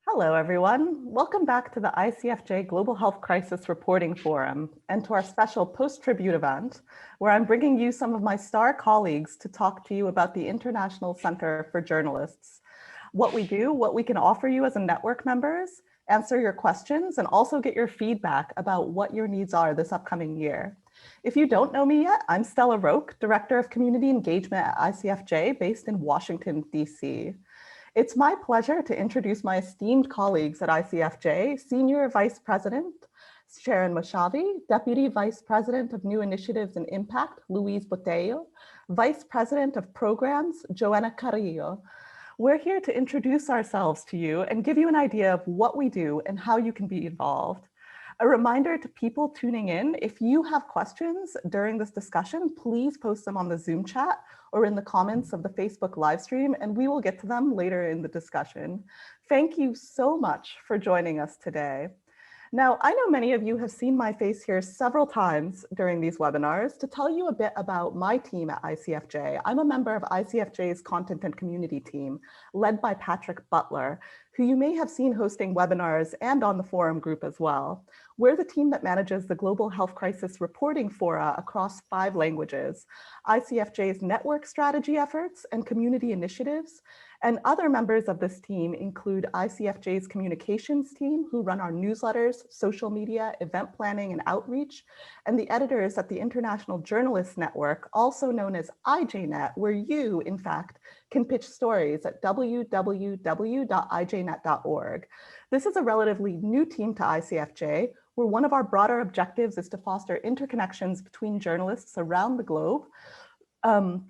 Hello, everyone. Welcome back to the ICFJ Global Health Crisis Reporting Forum and to our special post-tribute event, where I'm bringing you some of my star colleagues to talk to you about the International Center for Journalists, what we do, what we can offer you as a network members, answer your questions, and also get your feedback about what your needs are this upcoming year. If you don't know me yet, I'm Stella Roque, Director of Community Engagement at ICFJ, based in Washington, DC. It's my pleasure to introduce my esteemed colleagues at ICFJ, Senior Vice President Sharon Moshavi, Deputy Vice President of New Initiatives and Impact, Botello, Vice President of Programs, Johanna Carrillo. We're here to introduce ourselves to you and give you an idea of what we do and how you can be involved. A reminder to people tuning in, if you have questions during this discussion, please post them on the Zoom chat or in the comments of the Facebook live stream, and we will get to them later in the discussion. Thank you so much for joining us today. Now, I know many of you have seen my face here several times during these webinars. To tell you a bit about my team at ICFJ, I'm a member of ICFJ's Content and Community team, led by Patrick Butler, who you may have seen hosting webinars and on the forum group as well. We're the team that manages the Global Health Crisis Reporting Fora across 5 languages, ICFJ's network strategy efforts and community initiatives, and other members of this team include ICFJ's communications team, who run our newsletters, social media, event planning, and outreach, and the editors at the International Journalists Network, also known as Ijnet, where you, in fact, can pitch stories at www.ijnet.org. This is a relatively new team to ICFJ, where one of our broader objectives is to foster interconnections between journalists around the globe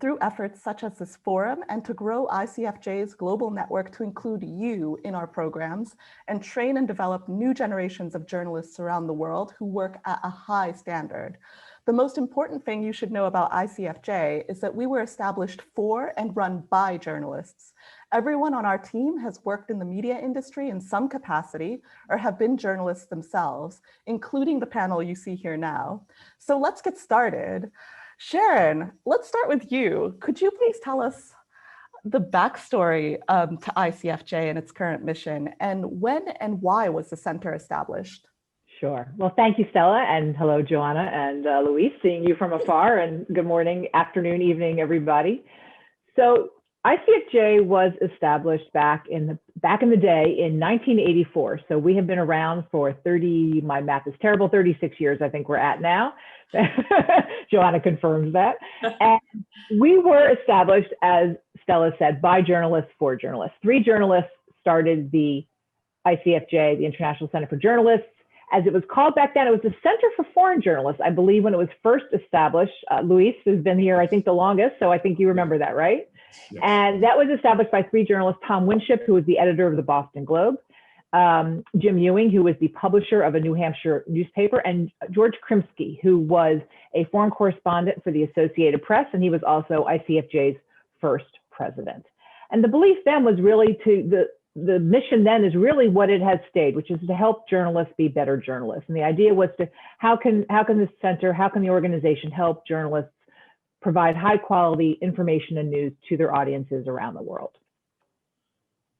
through efforts such as this forum, and to grow ICFJ's global network to include you in our programs and train and develop new generations of journalists around the world who work at a high standard. The most important thing you should know about ICFJ is that we were established for and run by journalists. Everyone on our team has worked in the media industry in some capacity or have been journalists themselves, including the panel you see here now. So let's get started. Sharon, let's start with you. Could you please tell us the backstory to ICFJ and its current mission, and when and why was the center established? Sure. Well, thank you, Stella, and hello, Johanna and Luis, seeing you from afar, and good morning, afternoon, evening, everybody. So ICFJ was established back in the day in 1984. So we have been around for 30, my math is terrible, 36 years I think we're at now. Johanna confirms that. And we were established, as Stella said, by journalists for journalists. 3 journalists started the ICFJ, the International Center for Journalists. As it was called back then, it was the Center for Foreign Journalists, I believe, when it was first established. Luis has been here, I think, the longest, so I think you remember that, right? Yes. And that was established by 3 journalists: Tom Winship, who was the editor of the Boston Globe, Jim Ewing, who was the publisher of a New Hampshire newspaper, and George Krimsky, who was a foreign correspondent for the Associated Press, and he was also ICFJ's first president. And the belief then was really the mission then is really what it has stayed, which is to help journalists be better journalists. And the idea was to, how can this center, how can the organization help journalists provide high quality information and news to their audiences around the world.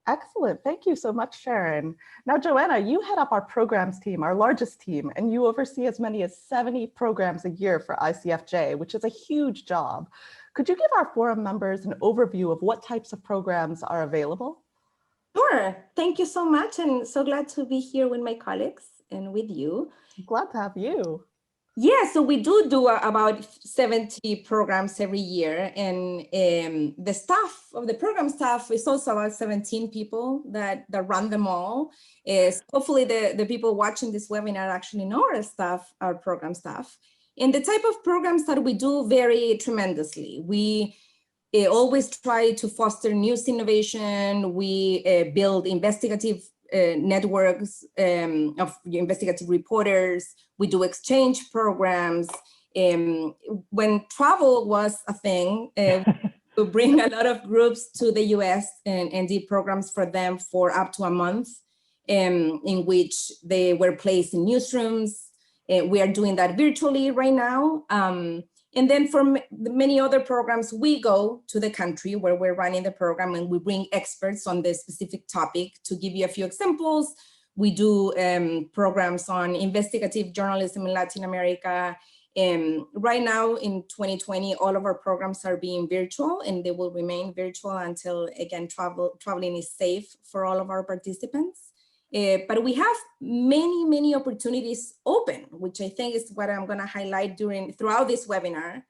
Excellent. Thank you so much, Sharon. Now, Johanna, you head up our programs team, our largest team, and you oversee as many as 70 programs a year for ICFJ, which is a huge job. Could you give our forum members an overview of what types of programs are available? Sure. Thank you so much, and so glad to be here with my colleagues and with you. Glad to have you. Yeah, so we do about 70 programs every year, and the staff of the program staff is also about 17 people that run them all. Hopefully the people watching this webinar actually know our staff, our program staff. And the type of programs that we do vary tremendously. We always try to foster news innovation. We build investigative networks of investigative reporters. We do exchange programs. When travel was a thing, we bring a lot of groups to the US and did programs for them for up to a month, in which they were placed in newsrooms. We are doing that virtually right now. And then for the many other programs, we go to the country where we're running the program and we bring experts on the specific topic. To give you a few examples, we do programs on investigative journalism in Latin America. Right now in 2020, all of our programs are being virtual and they will remain virtual until, again, traveling is safe for all of our participants. But we have many opportunities open, which I think is what I'm going to highlight throughout this webinar,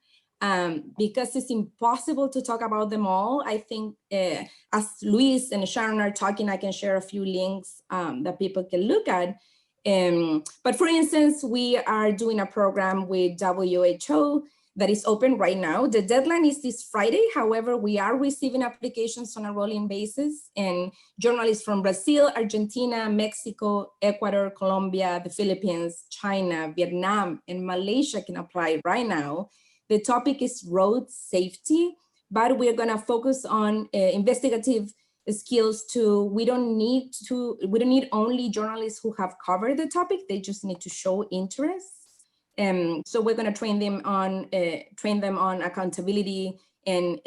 because it's impossible to talk about them all. I think as Luis and Sharon are talking, I can share a few links that people can look at. But for instance, we are doing a program with WHO that is open right now. The deadline is this Friday. However, we are receiving applications on a rolling basis, and journalists from Brazil, Argentina, Mexico, Ecuador, Colombia, the Philippines, China, Vietnam, and Malaysia can apply right now. The topic is road safety, but we're gonna focus on investigative skills too. We don't need only journalists who have covered the topic, they just need to show interest. So we're going to train them on accountability and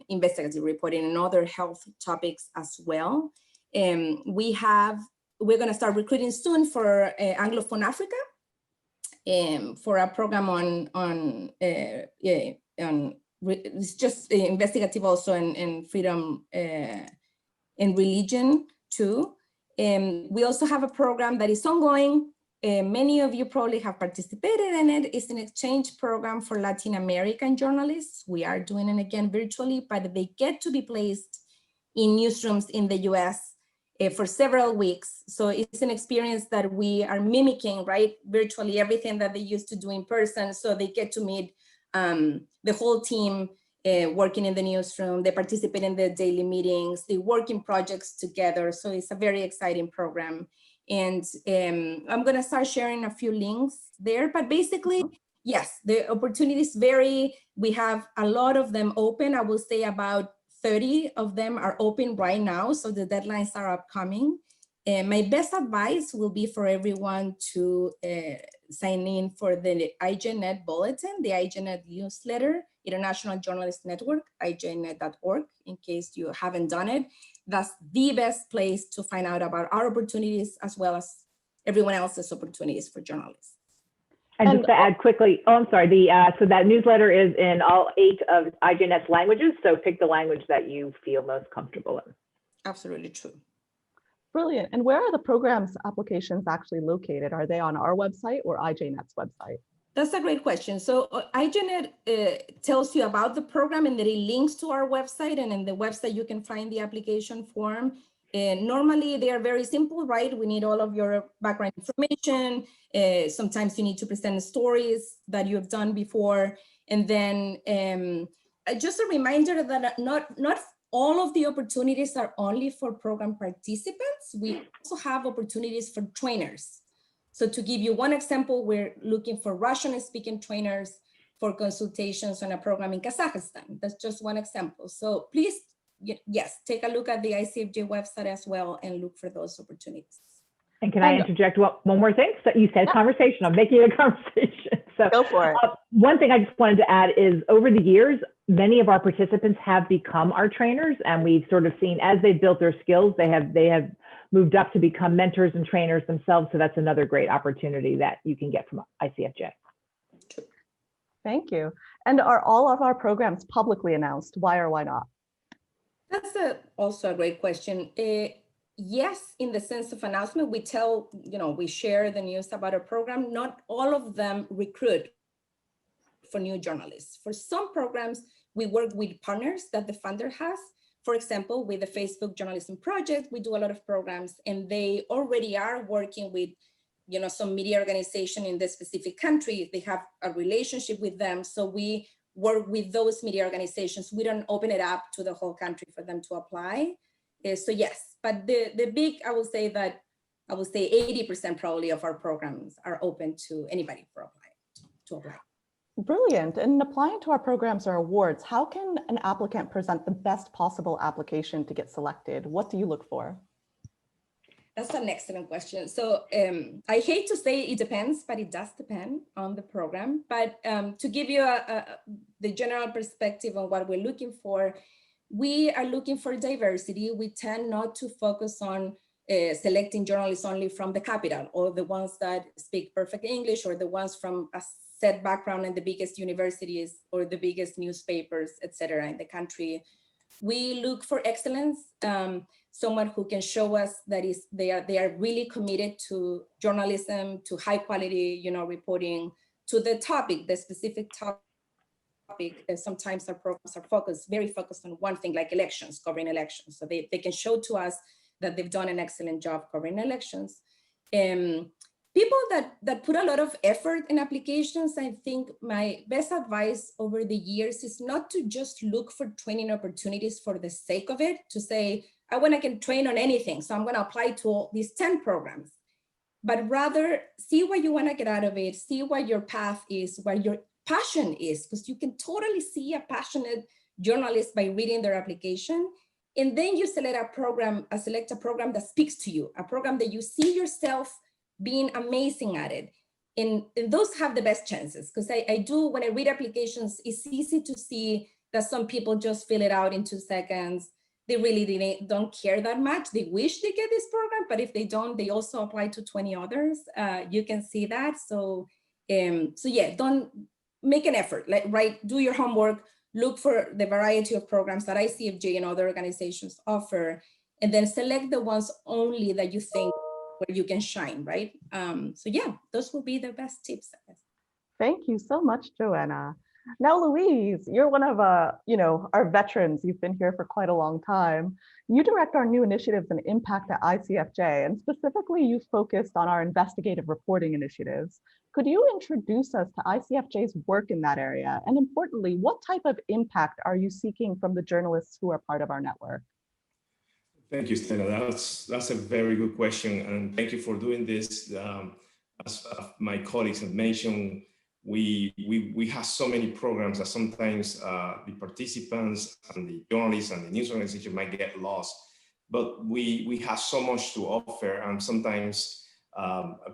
investigative reporting and other health topics as well. We're going to start recruiting soon for Anglophone Africa, for a program on it's just investigative also and freedom and religion too. We also have a program that is ongoing. Many of you probably have participated in it. It's an exchange program for Latin American journalists. We are doing it again virtually, but they get to be placed in newsrooms in the US for several weeks. So it's an experience that we are mimicking, right? Virtually everything that they used to do in person. So they get to meet the whole team working in the newsroom. They participate in the daily meetings. They work in projects together. So it's a very exciting program. And I'm going to start sharing a few links there, but basically, yes, the opportunities vary. We have a lot of them open. I will say about 30 of them are open right now. So the deadlines are upcoming. My best advice will be for everyone to sign in for the Ijnet bulletin, the Ijnet newsletter, International Journalist Network, ijnet.org, in case you haven't done it. That's the best place to find out about our opportunities as well as everyone else's opportunities for journalists. And just to add quickly, oh, I'm sorry, so that newsletter is in all 8 of Ijnet's languages, so pick the language that you feel most comfortable in. Absolutely true. Brilliant. And where are the programs applications actually located? Are they on our website or Ijnet's website? That's a great question. So Ijnet tells you about the program and then it links to our website, and in the website you can find the application form. And normally they are very simple, right? We need all of your background information. Sometimes you need to present stories that you have done before. And then just a reminder that not all of the opportunities are only for program participants. We also have opportunities for trainers. So to give you one example, we're looking for Russian-speaking trainers for consultations on a program in Kazakhstan. That's just one example. So please, yes, take a look at the ICFJ website as well and look for those opportunities. And can I interject one more thing? So you said conversation, I'm making it a conversation. So go for it. One thing I just wanted to add is over the years, many of our participants have become our trainers, and we've sort of seen as they've built their skills, they have moved up to become mentors and trainers themselves. So that's another great opportunity that you can get from ICFJ. Thank you. And are all of our programs publicly announced? Why or why not? That's also a great question. Yes, in the sense of announcement, we tell, we share the news about our program. Not all of them recruit for new journalists. For some programs, we work with partners that the funder has. For example, with the Facebook Journalism Project, we do a lot of programs and they already are working with, some media organization in the specific country. They have a relationship with them. So we work with those media organizations. We don't open it up to the whole country for them to apply. So yes, but the big, I would say 80% probably of our programs are open to anybody to apply. Brilliant. And applying to our programs or awards, how can an applicant present the best possible application to get selected? What do you look for? That's an excellent question. So I hate to say it depends, but it does depend on the program. But to give you the general perspective on what we're looking for, we are looking for diversity. We tend not to focus on selecting journalists only from the capital, or the ones that speak perfect English, or the ones from a set background in the biggest universities or the biggest newspapers, etc. in the country. We look for excellence, someone who can show us that they are really committed to journalism, to high quality, reporting, to the topic, the specific topic. Sometimes our programs are very focused on one thing, like elections, covering elections. So they can show to us that they've done an excellent job covering elections. People that put a lot of effort in applications, I think my best advice over the years is not to just look for training opportunities for the sake of it, to say, I want to train on anything, so I'm going to apply to all these 10 programs. But rather see what you want to get out of it, see what your path is, what your passion is, because you can totally see a passionate journalist by reading their application. And then you select a program that speaks to you, a program that you see yourself being amazing at it. And those have the best chances, because I do, when I read applications, it's easy to see that some people just fill it out in 2 seconds. They really don't care that much. They wish they get this program, but if they don't, they also apply to 20 others. You can see that. So yeah, don't make an effort, do your homework, look for the variety of programs that ICFJ and other organizations offer, and then select the ones only that you think where you can shine, right? So yeah, those will be the best tips, I guess. Thank you so much, Johanna. Now, Louise, you're one of our veterans. You've been here for quite a long time. You direct our new initiatives and impact at ICFJ, and specifically you focused on our investigative reporting initiatives. Could you introduce us to ICFJ's work in that area? And importantly, what type of impact are you seeking from the journalists who are part of our network? Thank you, Stella. That's a very good question, and thank you for doing this. As my colleagues have mentioned, we have so many programs that sometimes the participants and the journalists and the news organization might get lost. But we have so much to offer, and sometimes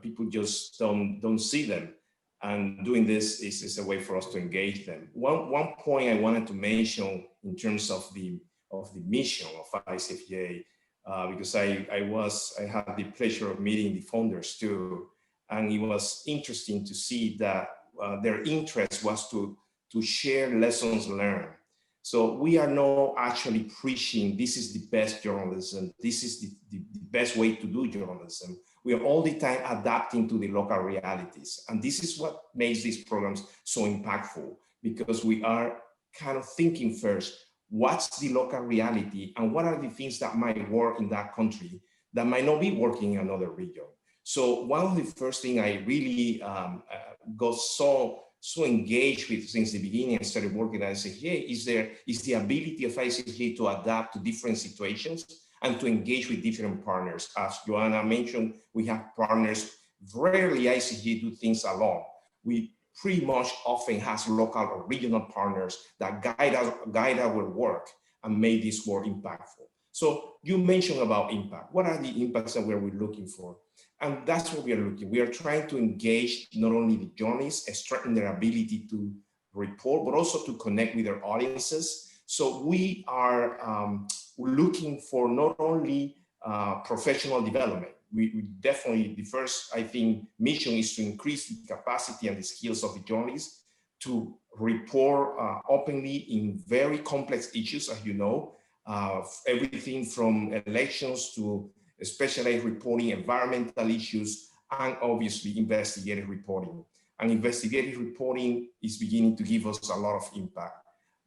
people just don't see them. And doing this is a way for us to engage them. One point I wanted to mention in terms of the mission of ICFJ, because I had the pleasure of meeting the founders too, and it was interesting to see that their interest was to share lessons learned. So we are not actually preaching this is the best journalism, this is the best way to do journalism. We are all the time adapting to the local realities, and this is what makes these programs so impactful, because we are kind of thinking first, what's the local reality and what are the things that might work in that country that might not be working in another region. So one of the first things I really got so engaged with since the beginning and started working at ICFJ is the ability of ICFJ to adapt to different situations and to engage with different partners. As Johanna mentioned, we have partners. Rarely ICFJ do things alone. We pretty much often has local or regional partners that guide our work and make this more impactful. So you mentioned about impact. What are the impacts that we're looking for? And that's what we are looking. We are trying to engage not only the journalists, strengthen their ability to report, but also to connect with their audiences. So we are looking for not only professional development. We definitely, the first, I think, mission is to increase the capacity and the skills of the journalists to report openly in very complex issues, as you know, everything from elections to specialized reporting, environmental issues, and obviously investigative reporting. And investigative reporting is beginning to give us a lot of impact.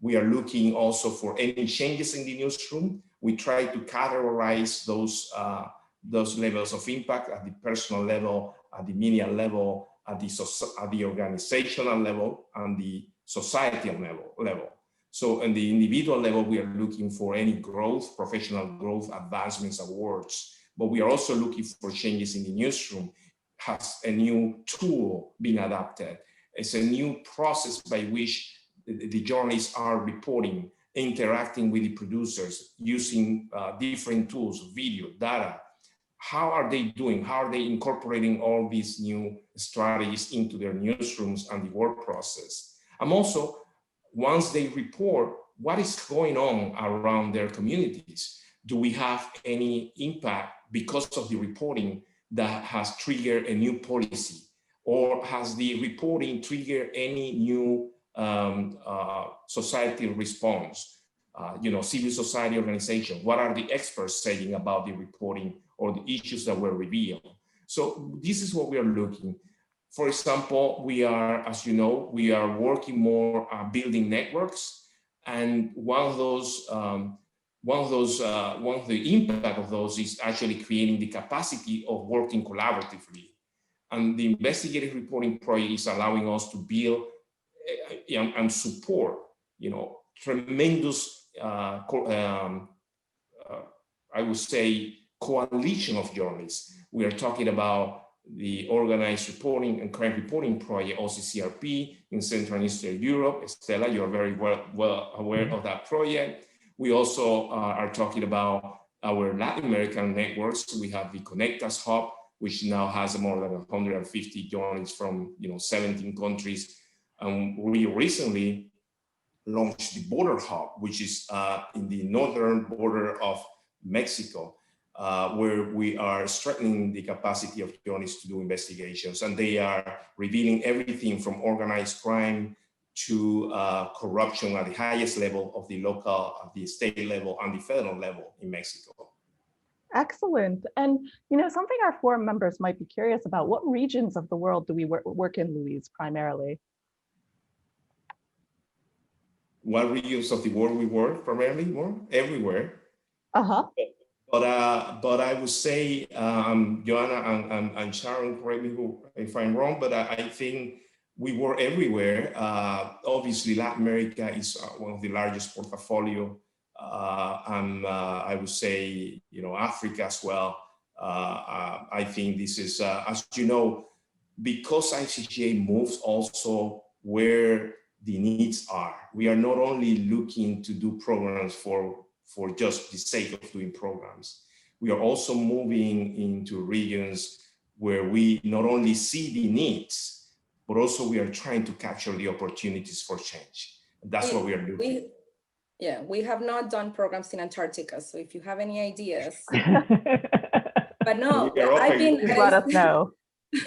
We are looking also for any changes in the newsroom. We try to categorize those levels of impact at the personal level, at the media level, at the organizational level, and the societal level. So in the individual level, we are looking for any growth, professional growth, advancements, awards, but we are also looking for changes in the newsroom. Has a new tool being adapted. It's a new process by which the journalists are reporting, interacting with the producers, using different tools, video, data, how are they doing? How are they incorporating all these new strategies into their newsrooms and the work process? And also, once they report, what is going on around their communities? Do we have any impact because of the reporting that has triggered a new policy? Or has the reporting triggered any new societal response? Civil society organization, what are the experts saying about the reporting or the issues that were revealed? So this is what we are looking. For example, we are, as you know, we are working more building networks, and one of the impact of those is actually creating the capacity of working collaboratively. And the investigative reporting project is allowing us to build and support, tremendous I would say, coalition of journalists. We are talking about the Organized Reporting and Crime Reporting Project, OCCRP, in Central and Eastern Europe. Stella, you're very well aware of that project. We also are talking about our Latin American networks. We have the Conectas Hub, which now has more than 150 journalists from 17 countries. We recently launched the Border Hub, which is in the northern border of Mexico, where we are strengthening the capacity of journalists to do investigations. And they are revealing everything from organized crime to corruption at the highest level of the local, the state level, and the federal level in Mexico. Excellent. And something our forum members might be curious about, what regions of the world do we work in, Luis, primarily? What regions of the world we work primarily? More everywhere. But I would say, Johanna and Sharon, correct me if I'm wrong, but I think we work everywhere. Obviously, Latin America is one of the largest portfolio, and I would say, Africa as well. I think this is, as you know, because ICJ moves also where the needs are. We are not only looking to do programs for just the sake of doing programs. We are also moving into regions where we not only see the needs, but also we are trying to capture the opportunities for change. That's what we are doing. We have not done programs in Antarctica, so if you have any ideas. But no, I've been let us know.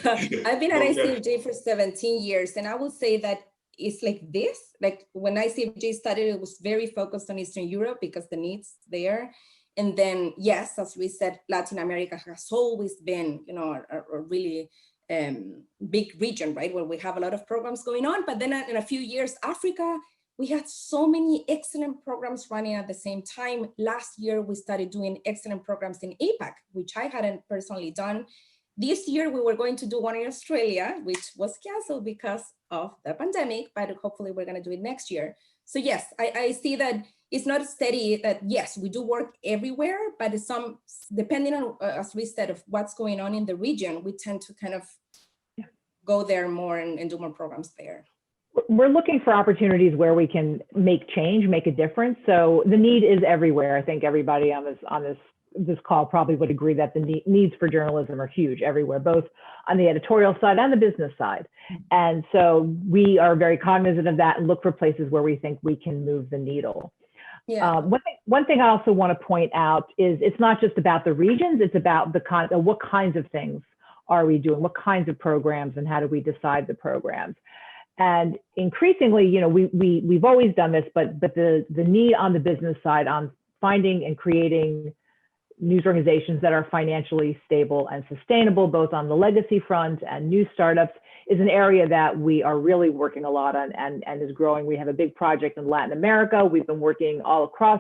I've been at ICFJ for 17 years, and I would say that it's like this. Like when ICFJ started, it was very focused on Eastern Europe because the needs there. And then, yes, as we said, Latin America has always been, a really big region, right, where we have a lot of programs going on. But then in a few years, Africa, we had so many excellent programs running at the same time. Last year, we started doing excellent programs in APAC, which I hadn't personally done. This year, we were going to do one in Australia, which was canceled because of the pandemic, but hopefully we're going to do it next year. So yes, I see that it's not steady, that yes, we do work everywhere, but some, depending on, as we said, of what's going on in the region, we tend to kind of go there more and do more programs there. We're looking for opportunities where we can make change, make a difference. So the need is everywhere. I think everybody on this call probably would agree that the needs for journalism are huge everywhere, both on the editorial side and the business side. And so we are very cognizant of that and look for places where we think we can move the needle. Yeah. One thing I also want to point out is it's not just about the regions, it's about what kinds of things are we doing, what kinds of programs, and how do we decide the programs. And increasingly, we've always done this, but the need on the business side on finding and creating news organizations that are financially stable and sustainable, both on the legacy front and new startups, is an area that we are really working a lot on and is growing. We have a big project in Latin America. We've been working all across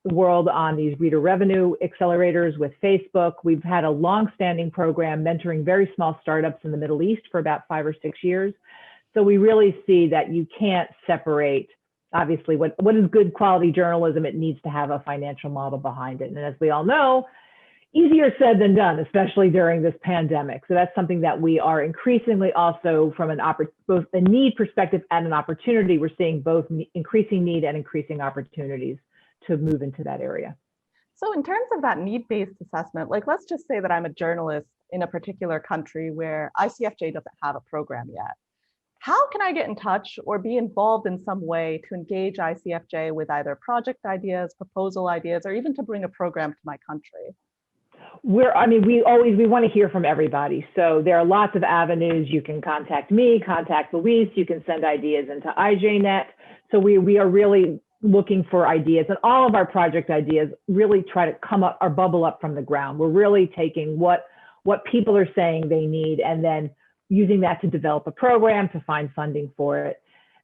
the world on these reader revenue accelerators with Facebook. We've had a long-standing program mentoring very small startups in the Middle East for about 5 or 6 years. So we really see that you can't separate, obviously, what is good quality journalism. It needs to have a financial model behind it. And as we all know, easier said than done, especially during this pandemic. So that's something that we are increasingly also from both a need perspective and an opportunity. We're seeing both increasing need and increasing opportunities to move into that area. So in terms of that need-based assessment, like let's just say that I'm a journalist in a particular country where ICFJ doesn't have a program yet. How can I get in touch or be involved in some way to engage ICFJ with either project ideas, proposal ideas, or even to bring a program to my country? We want to hear from everybody. So there are lots of avenues. You can contact me, contact Luis, you can send ideas into Ijnet. So we are really looking for ideas, and all of our project ideas really try to come up or bubble up from the ground. We're really taking what people are saying they need and then using that to develop a program, to find funding for it.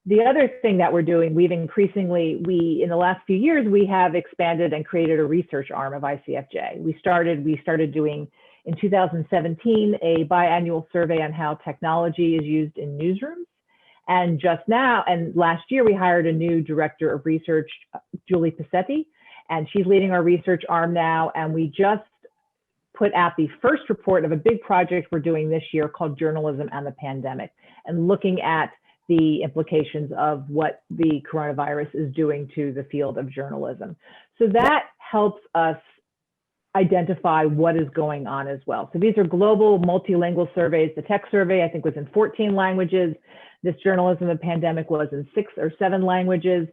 The other thing that we're doing, in the last few years, we have expanded and created a research arm of ICFJ. We started doing in 2017 a biannual survey on how technology is used in newsrooms. And last year, we hired a new director of research, Julie Passetti, and she's leading our research arm now. And we just put out the first report of a big project we're doing this year called Journalism and the Pandemic, and looking at the implications of what the coronavirus is doing to the field of journalism. So that helps us identify what is going on as well. So these are global multilingual surveys. The tech survey, I think, was in 14 languages. This Journalism and Pandemic was in 6 or 7 languages.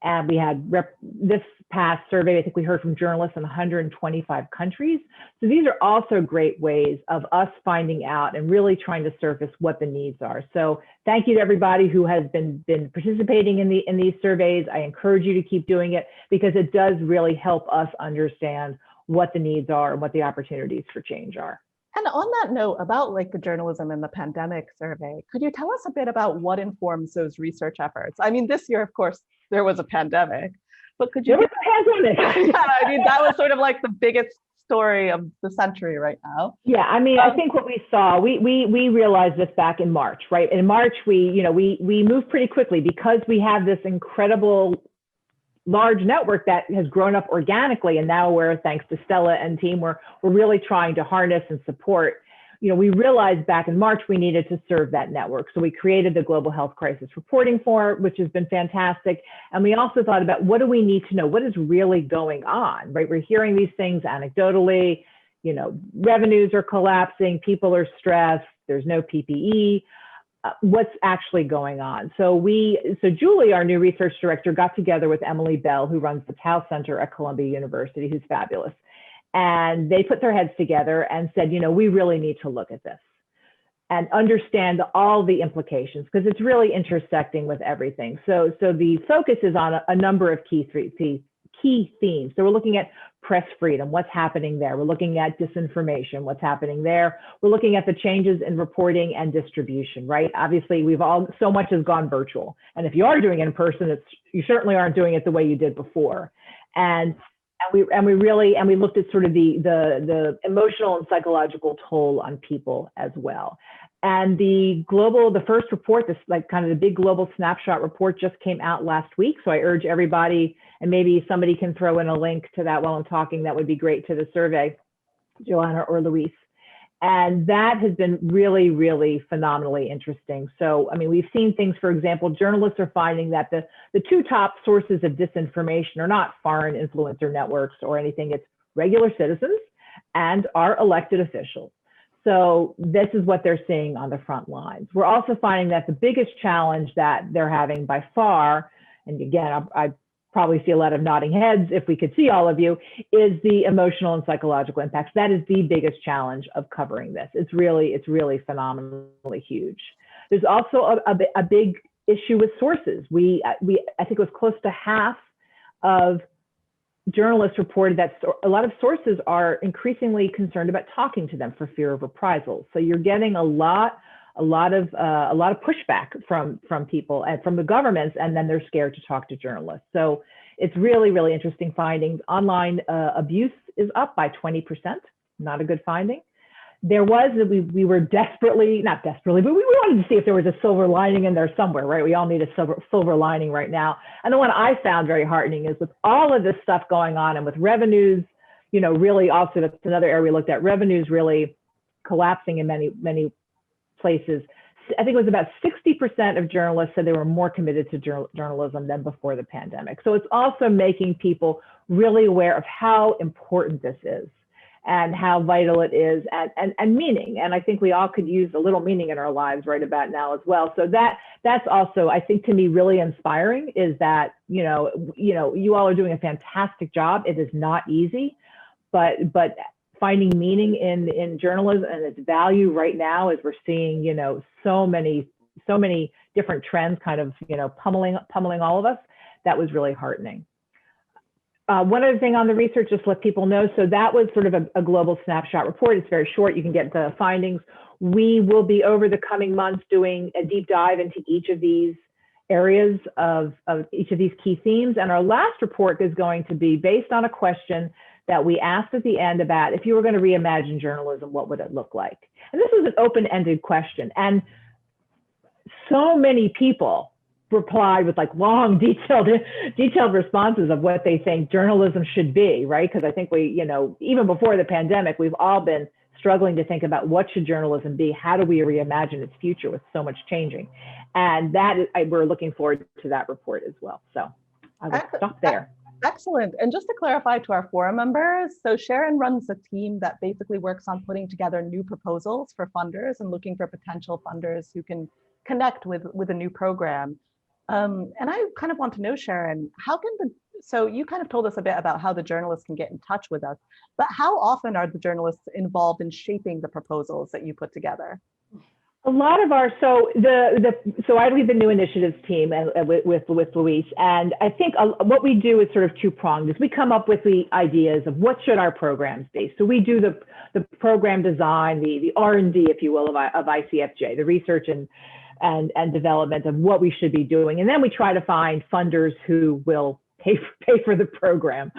And we had this past survey, I think we heard from journalists in 125 countries. So these are also great ways of us finding out and really trying to surface what the needs are. So thank you to everybody who has been participating in these surveys. I encourage you to keep doing it because it does really help us understand what the needs are and what the opportunities for change are. And on that note, about like the Journalism and the Pandemic survey, could you tell us a bit about what informs those research efforts? I mean, this year, of course, there was a pandemic, but could you? There was a pandemic. Yeah, I mean, that was sort of like the biggest story of the century right now. Yeah, I mean, I think what we saw, we realized this back in March, right? In March, we moved pretty quickly because we have this incredible large network that has grown up organically, and now we're, thanks to Stella and team, we're really trying to harness and support. We realized back in March we needed to serve that network. So we created the Global Health Crisis Reporting Forum, which has been fantastic. And we also thought about what do we need to know? What is really going on, right? We're hearing these things anecdotally, revenues are collapsing, people are stressed, there's no PPE. What's actually going on? So Julie, our new research director, got together with Emily Bell, who runs the Tao Center at Columbia University, who's fabulous. And they put their heads together and said, we really need to look at this and understand all the implications because it's really intersecting with everything. So the focus is on a number of key themes. So we're looking at press freedom, what's happening there. We're looking at disinformation, what's happening there. We're looking at the changes in reporting and distribution, right? Obviously, so much has gone virtual. And if you are doing it in person, you certainly aren't doing it the way you did before. And we looked at sort of the emotional and psychological toll on people as well. And the first report, this like kind of the big global snapshot report just came out last week. So I urge everybody, and maybe somebody can throw in a link to that while I'm talking, that would be great, to the survey, Johanna or Luis. And that has been really, really phenomenally interesting. So, I mean, we've seen things, for example, journalists are finding that the two top sources of disinformation are not foreign influencer networks or anything, it's regular citizens and our elected officials. So this is what they're seeing on the front lines. We're also finding that the biggest challenge that they're having by far, and again, I probably see a lot of nodding heads if we could see all of you, is the emotional and psychological impacts. That is the biggest challenge of covering this. It's really phenomenally huge. There's also a big issue with sources. I think it was close to half of journalists reported that a lot of sources are increasingly concerned about talking to them for fear of reprisals. So you're getting a lot of pushback from people and from the governments, and then they're scared to talk to journalists. So it's really, really interesting findings. Online abuse is up by 20%, not a good finding. There was, we were not desperately, but we wanted to see if there was a silver lining in there somewhere, right? We all need a silver lining right now. And the one I found very heartening is with all of this stuff going on and with revenues, really also, that's another area we looked at, revenues really collapsing in many places. I think it was about 60% of journalists said they were more committed to journalism than before the pandemic. So it's also making people really aware of how important this is and how vital it is, and meaning. And I think we all could use a little meaning in our lives right about now as well. So that's also, I think, to me, really inspiring, is that, you all are doing a fantastic job. It is not easy, but finding meaning in journalism and its value right now, as we're seeing, so many different trends kind of, pummeling all of us, that was really heartening. One other thing on the research, just to let people know, so that was sort of a global snapshot report. It's very short. You can get the findings. We will be, over the coming months, doing a deep dive into each of these areas of each of these key themes. And our last report is going to be based on a question that we asked at the end about, if you were going to reimagine journalism, what would it look like? And this was an open-ended question. And so many people replied with like long, detailed responses of what they think journalism should be, right? Because I think we, even before the pandemic, we've all been struggling to think about what should journalism be? How do we reimagine its future with so much changing? And that is, we're looking forward to that report as well. So I will stop there. Excellent. And just to clarify to our forum members, so Sharon runs a team that basically works on putting together new proposals for funders and looking for potential funders who can connect with a new program. And I kind of want to know, Sharon, so you kind of told us a bit about how the journalists can get in touch with us, but how often are the journalists involved in shaping the proposals that you put together? A lot of our, so I lead the new initiatives team with Luis, and I think what we do is sort of two-pronged. Is we come up with the ideas of what should our programs be. So we do the program design, the R&D, if you will, of Icfj, the research and development of what we should be doing, and then we try to find funders who will pay for the program.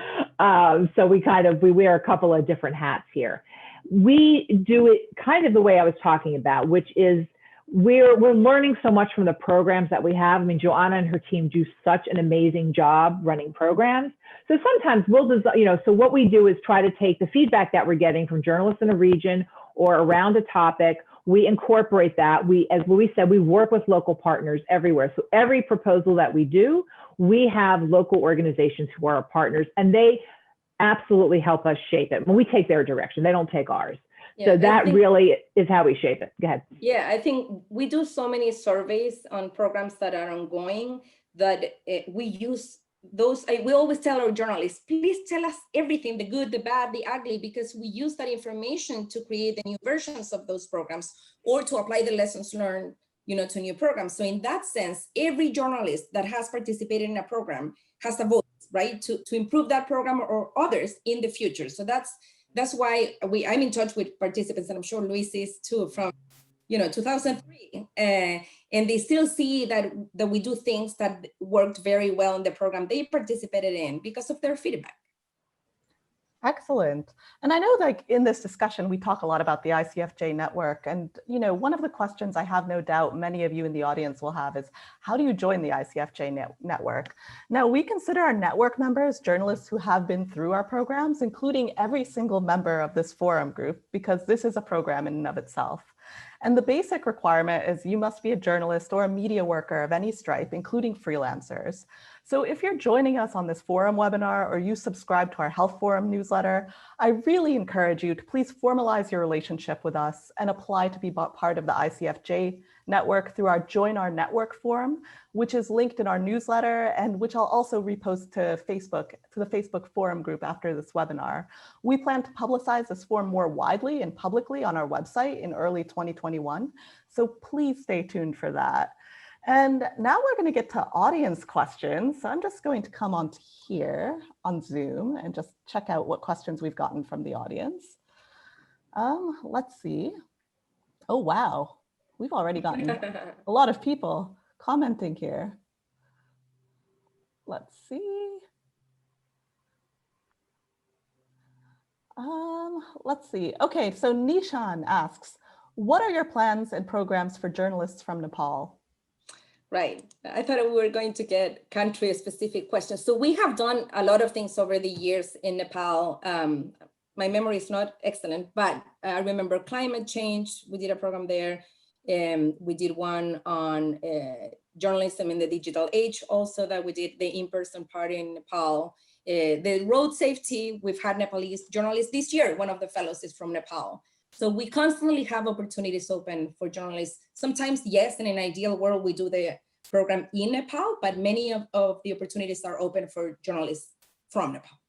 So we wear a couple of different hats here. We do it kind of the way I was talking about, which is we're learning so much from the programs that we have. I mean, Johanna and her team do such an amazing job running programs. So sometimes we'll design, so what we do is try to take the feedback that we're getting from journalists in a region or around a topic. We incorporate that. As Luis said, we work with local partners everywhere. So every proposal that we do, we have local organizations who are our partners, and they absolutely help us shape it. When we take their direction, they don't take ours. Yeah, so that really is how we shape it. Go ahead. Yeah, I think we do so many surveys on programs that are ongoing that we use those. We always tell our journalists, please tell us everything, the good, the bad, the ugly, because we use that information to create the new versions of those programs or to apply the lessons learned, to new programs. So in that sense, every journalist that has participated in a program has a vote, right, to improve that program or others in the future. So that's why I'm in touch with participants, and I'm sure Luis is too, from 2003, and they still see that we do things that worked very well in the program they participated in because of their feedback. Excellent. And I know, like, in this discussion, we talk a lot about the Icfj network. And, one of the questions I have no doubt many of you in the audience will have is, how do you join the Icfj network? Now, we consider our network members journalists who have been through our programs, including every single member of this forum group, because this is a program in and of itself. And the basic requirement is you must be a journalist or a media worker of any stripe, including freelancers. So if you're joining us on this forum webinar or you subscribe to our Health Forum newsletter, I really encourage you to please formalize your relationship with us and apply to be part of the Icfj network through our Join Our Network forum, which is linked in our newsletter and which I'll also repost to the Facebook forum group after this webinar. We plan to publicize this forum more widely and publicly on our website in early 2021. So please stay tuned for that. And now we're going to get to audience questions. So I'm just going to come on here on Zoom and just check out what questions we've gotten from the audience. Let's see. Oh, wow. We've already gotten a lot of people commenting here. Let's see. Let's see. Okay, so Nishan asks, what are your plans and programs for journalists from Nepal? Right. I thought we were going to get country-specific questions. So we have done a lot of things over the years in Nepal. My memory is not excellent, but I remember climate change. We did a program there. We did one on journalism in the digital age also, that we did the in-person part in Nepal. The road safety, we've had Nepalese journalists this year. One of the fellows is from Nepal. So we constantly have opportunities open for journalists. Sometimes, yes, in an ideal world, we do the program in Nepal, but many of the opportunities are open for journalists from Nepal.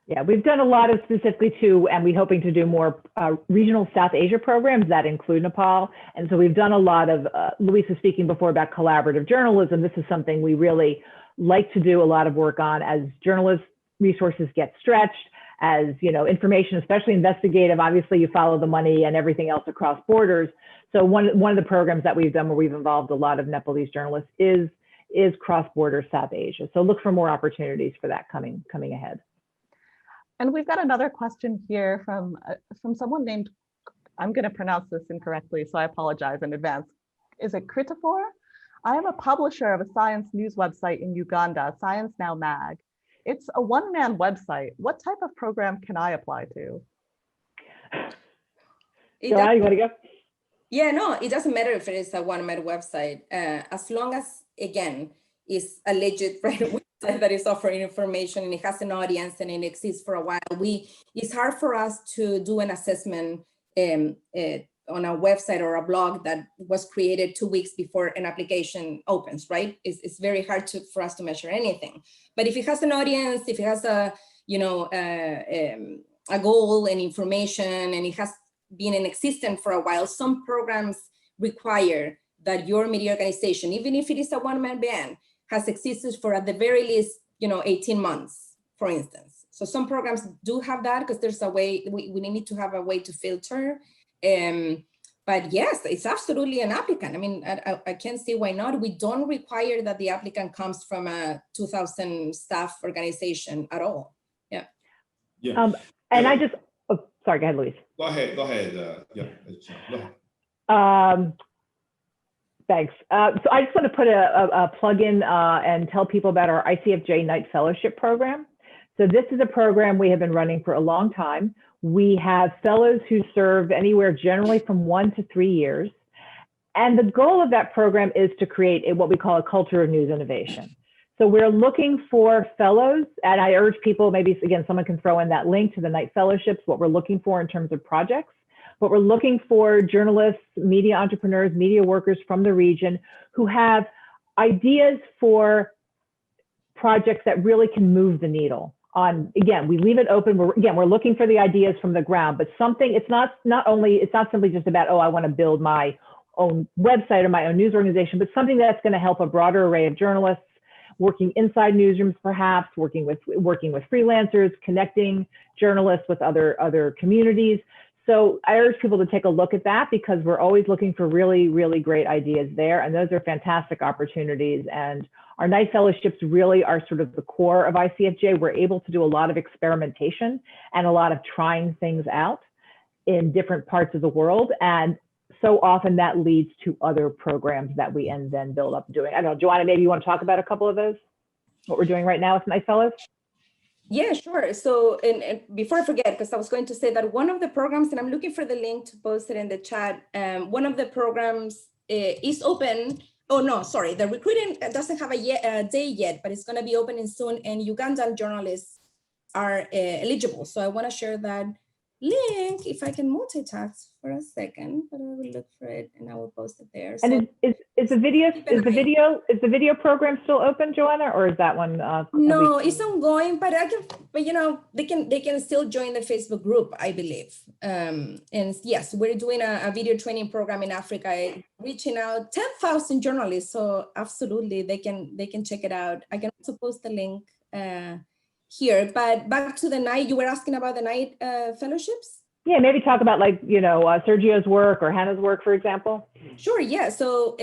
Yeah, we've done a lot of specifically too, and we're hoping to do more regional South Asia programs that include Nepal. And so we've done a lot of, Luis was speaking before about collaborative journalism. This is something we really like to do a lot of work on as journalist resources get stretched, as information, especially investigative, obviously you follow the money and everything else across borders. So one of the programs that we've done where we've involved a lot of Nepalese journalists is cross-border South Asia. So look for more opportunities for that coming ahead. And we've got another question here from someone named, I'm going to pronounce this incorrectly, so I apologize in advance. Is it Critifor? I am a publisher of a science news website in Uganda, Science Now Mag. It's a one-man website. What type of program can I apply to? Johanna, you want to go? Yeah, no, it doesn't matter if it is a one-man website, as long as, again, it's a legit website that is offering information and it has an audience and it exists for a while. It's hard for us to do an assessment on a website or a blog that was created 2 weeks before an application opens, right? It's very hard for us to measure anything. But if it has an audience, if it has a goal and information, and it has been in existence for a while, some programs require that your media organization, even if it is a one-man band, has existed for at the very least, 18 months, for instance. So some programs do have that because there's a way, we need to have a way to filter. But yes, it's absolutely an applicant. I mean, I can't see why not. We don't require that the applicant comes from a 2,000 staff organization at all. Yeah. Yeah. And I just, sorry, go ahead, Luis. Go ahead. Go ahead. Go ahead. Thanks. So I just want to put a plug in and tell people about our ICFJ Night Fellowship program. So this is a program we have been running for a long time. We have fellows who serve anywhere generally from 1 to 3 years. And the goal of that program is to create what we call a culture of news innovation. So we're looking for fellows, and I urge people, maybe again, someone can throw in that link to the Night Fellowships, what we're looking for in terms of projects. But we're looking for journalists, media entrepreneurs, media workers from the region who have ideas for projects that really can move the needle. Again, we leave it open. We're looking for the ideas from the ground, but something, it's not simply just about, I want to build my own website or my own news organization, but something that's going to help a broader array of journalists, working inside newsrooms, perhaps working with freelancers, connecting journalists with other communities. So I urge people to take a look at that because we're always looking for really, really great ideas there. And those are fantastic opportunities. And our night fellowships really are sort of the core of ICFJ. We're able to do a lot of experimentation and a lot of trying things out in different parts of the world. And so often that leads to other programs that we then build up doing. I don't know, Johanna, maybe you want to talk about a couple of those, what we're doing right now with Night Fellows? Yeah, sure. So, and before I forget, because I was going to say that one of the programs, and I'm looking for the link to post it in the chat. One of the programs is open. Oh, no, sorry. The recruiting doesn't have a day yet, but it's going to be opening soon. And Ugandan journalists are eligible. So I want to share that link if I can multitask for a second, but I will look for it and I will post it there. So and is the video program still open, Johanna, or is that one? No, it's ongoing, but they can still join the Facebook group, I believe. And yes, we're doing a video training program in Africa, reaching out 10,000 journalists. So absolutely, they can check it out. I can also post the link here, but back to the night, you were asking about the night fellowships? Yeah, maybe talk about Sergio's work or Hannah's work, for example. Sure, yeah. So,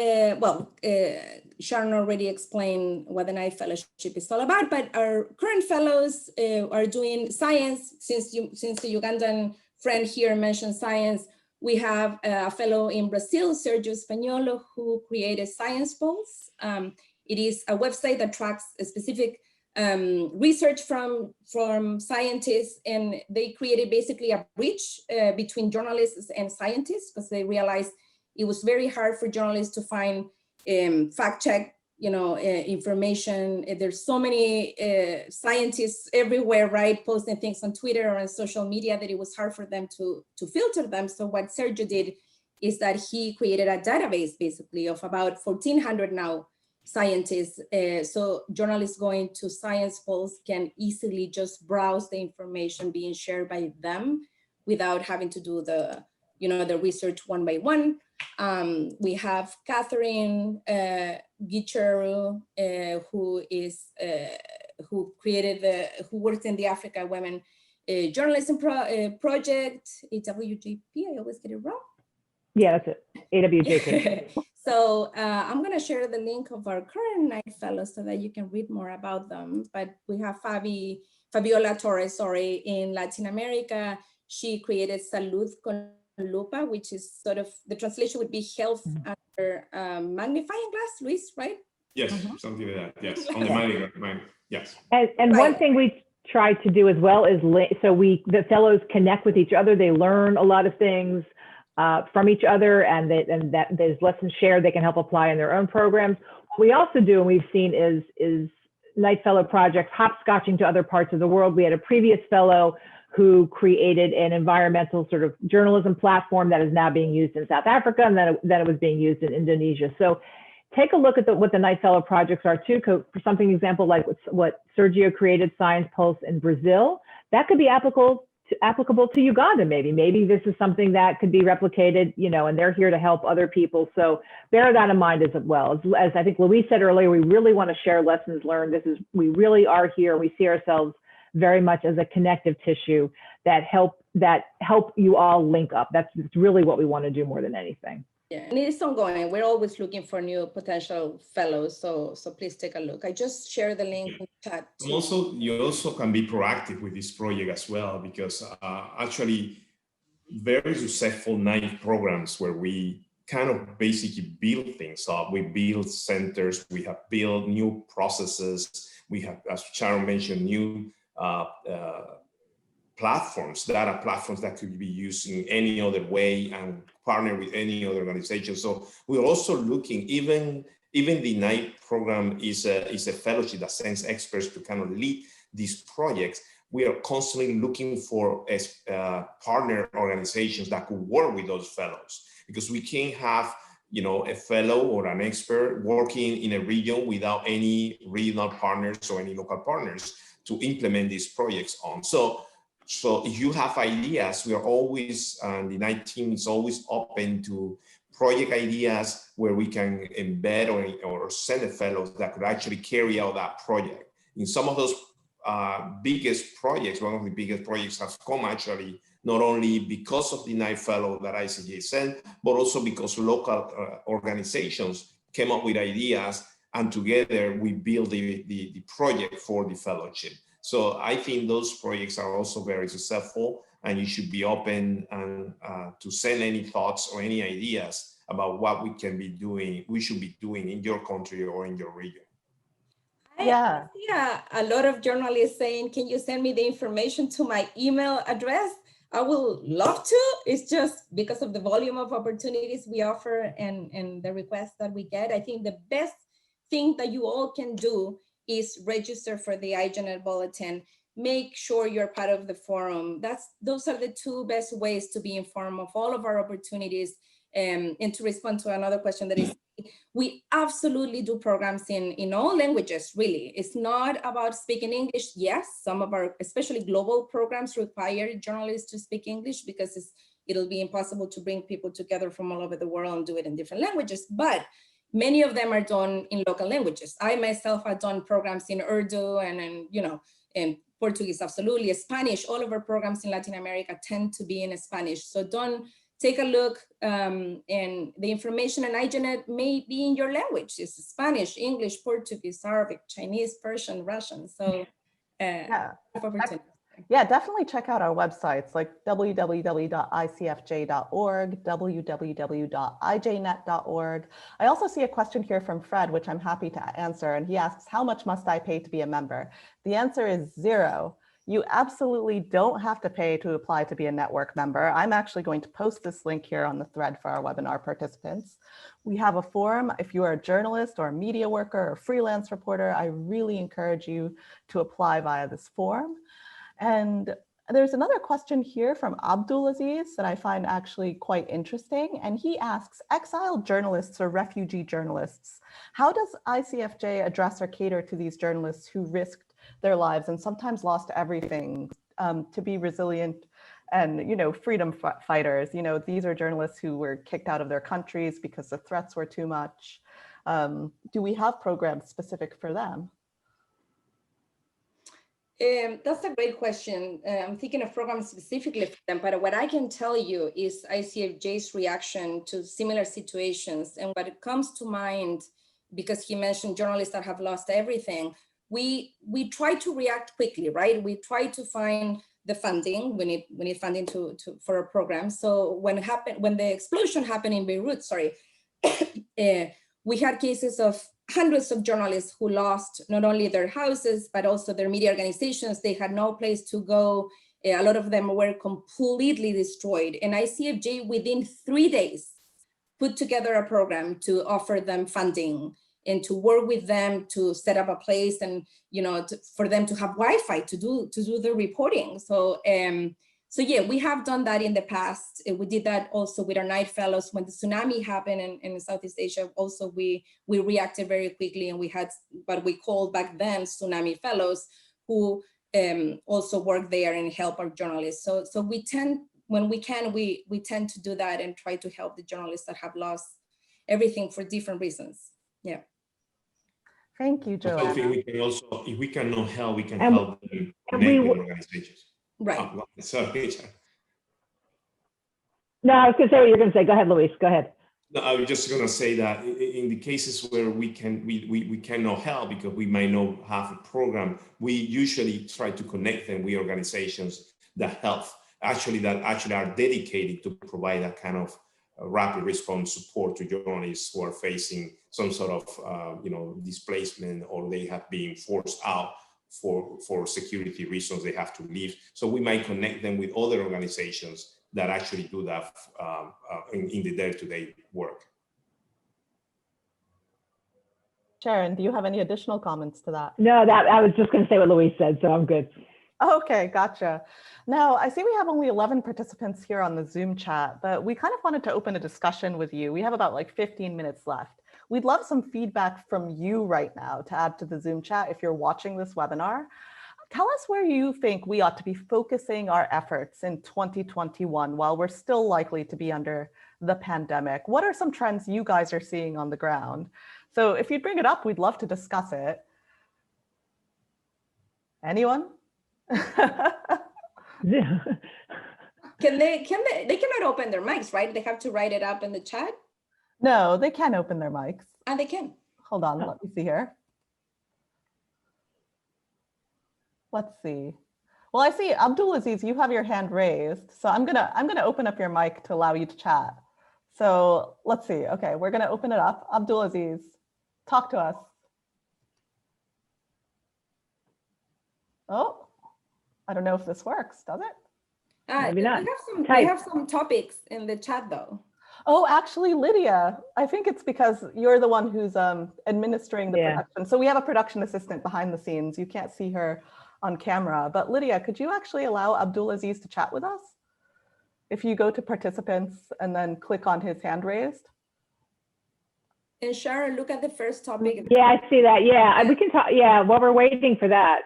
Sharon already explained what the night fellowship is all about, but our current fellows are doing science. Since the Ugandan friend here mentioned science, we have a fellow in Brazil, Sergio Espagnolo, who created Science Pulse. It is a website that tracks a specific research from scientists, and they created basically a bridge between journalists and scientists because they realized it was very hard for journalists to find fact check, information. There's so many scientists everywhere, right, posting things on Twitter or on social media that it was hard for them to filter them. So what Sergio did is that he created a database basically of about 1,400 now scientists. So journalists going to science polls can easily just browse the information being shared by them without having to do the research one by one. We have Catherine Gicheru, who worked in the Africa Women Journalism Project, AWJP, I always get it wrong. Yeah, that's it, AWJP. So I'm gonna share the link of our current Knight Fellows so that you can read more about them. But we have Fabiola Torres, in Latin America. She created Salud con Lupa, which is sort of, the translation would be health under magnifying glass, Luis, right? Yes, something like that, yes, on the magnifying, yes. And one thing we try to do as well is, the fellows connect with each other, they learn a lot of things from each other, and that there's lessons shared they can help apply in their own programs. What we also do, and we've seen, is Knight Fellow projects hopscotching to other parts of the world. We had a previous fellow who created an environmental sort of journalism platform that is now being used in South Africa, and then it was being used in Indonesia. So take a look at what the Knight Fellow projects are too. For something example like what Sergio created, Science Pulse in Brazil, that could be applicable to Uganda. Maybe this is something that could be replicated, and they're here to help other people. So bear that in mind as well. As I think Luis said earlier, we really want to share lessons learned. We really are here. We see ourselves very much as a connective tissue that help you all link up. That's really what we want to do more than anything. Yeah, and it's ongoing. We're always looking for new potential fellows. So please take a look. I just shared the link in the chat. You also can be proactive with this project as well, because actually very successful Knight programs where we kind of basically build things up. We build centers, we have built new processes. We have, as Sharon mentioned, new data platforms that could be used in any other way and partner with any other organization. So we're also looking, even the Knight program is a fellowship that sends experts to kind of lead these projects. We are constantly looking for partner organizations that could work with those fellows, because we can't have a fellow or an expert working in a region without any regional partners or any local partners to implement these projects on. So if you have ideas, we are always, the Knight team is always open to project ideas where we can embed or send a fellow that could actually carry out that project. In some of those biggest projects, one of the biggest projects has come actually not only because of the Knight Fellow that Icfj sent, but also because local organizations came up with ideas, and together we build the project for the fellowship. So I think those projects are also very successful, and you should be open and to send any thoughts or any ideas about what we should be doing in your country or in your region. I see a lot of journalists saying, can you send me the information to my email address? I will love to. It's just because of the volume of opportunities we offer and the requests that we get. I think the best thing that you all can do is register for the Ijnet bulletin. Make sure you're part of the forum. Those are the two best ways to be informed of all of our opportunities. And to respond to another question that is, we absolutely do programs in all languages, really. It's not about speaking English. Yes, some of our, especially global programs, require journalists to speak English because it'll be impossible to bring people together from all over the world and do it in different languages. But many of them are done in local languages. I myself have done programs in Urdu and in Portuguese, absolutely. Spanish, all of our programs in Latin America tend to be in Spanish. So take a look, and the information on Ijnet may be in your language. It's Spanish, English, Portuguese, Arabic, Chinese, Persian, Russian. So yeah, definitely check out our websites like www.icfj.org, www.ijnet.org. I also see a question here from Fred, which I'm happy to answer. And he asks, how much must I pay to be a member? The answer is 0. You absolutely don't have to pay to apply to be a network member. I'm actually going to post this link here on the thread for our webinar participants. We have a forum. If you are a journalist or a media worker or freelance reporter, I really encourage you to apply via this form. And there's another question here from Abdulaziz that I find actually quite interesting. And he asks, exiled journalists or refugee journalists, how does ICFJ address or cater to these journalists who risked their lives and sometimes lost everything to be resilient and, you know, freedom fighters? You know, these are journalists who were kicked out of their countries because the threats were too much. Do we have programs specific for them? That's a great question. I'm thinking of programs specifically for them, but what I can tell you is ICFJ's reaction to similar situations. And what comes to mind, because he mentioned journalists that have lost everything, we try to react quickly, right? We try to find the funding. We need funding for a program. So when the explosion happened in Beirut, we had cases of hundreds of journalists who lost not only their houses, but also their media organizations. They had no place to go. A lot of them were completely destroyed. And ICFJ, within 3 days, put together a program to offer them funding and to work with them to set up a place and, you know, for them to have Wi-Fi to do the reporting. So yeah, we have done that in the past. We did that also with our night fellows when the tsunami happened in Southeast Asia. Also, we reacted very quickly, and we had what we called back then tsunami fellows who also work there and help our journalists. So we tend, when we can, we tend to do that and try to help the journalists that have lost everything for different reasons. Yeah. Thank you, Johanna. I think we can also, if we cannot help, we can help them connect with organizations. Right. Oh, sorry. No, I was going to say what you're going to say. Go ahead, Luis. Go ahead. No, I was just going to say that in the cases where we cannot help because we might not have a program, we usually try to connect them with organizations that help, that actually are dedicated to provide that kind of rapid response support to journalists who are facing some sort of displacement, or they have been forced out for security reasons. They have to leave. So we might connect them with other organizations that actually do that in the day-to-day work. Sharon, do you have any additional comments to that? No, I was just going to say what Luis said, so I'm good. Okay, gotcha. Now, I see we have only 11 participants here on the Zoom chat, but we kind of wanted to open a discussion with you. We have about like 15 minutes left. We'd love some feedback from you right now to add to the Zoom chat if you're watching this webinar. Tell us where you think we ought to be focusing our efforts in 2021 while we're still likely to be under the pandemic. What are some trends you guys are seeing on the ground? So if you bring it up, we'd love to discuss it. Anyone? They cannot open their mics, right? They have to write it up in the chat. No, they can open their mics. And they can. Hold on, let me see here. Let's see. Well, I see Abdulaziz, you have your hand raised. So I'm gonna open up your mic to allow you to chat. So let's see. Okay, we're gonna open it up. Abdulaziz, talk to us. Oh, I don't know if this works, does it? Maybe not. We have some topics in the chat though. Oh, actually, Lydia, I think it's because you're the one who's administering the production. So we have a production assistant behind the scenes. You can't see her on camera, but Lydia, could you actually allow Abdulaziz to chat with us? If you go to participants and then click on his hand raised. And Sharon, look at the first topic. Yeah, I see that. Yeah, we can talk. Yeah, while we're waiting for that,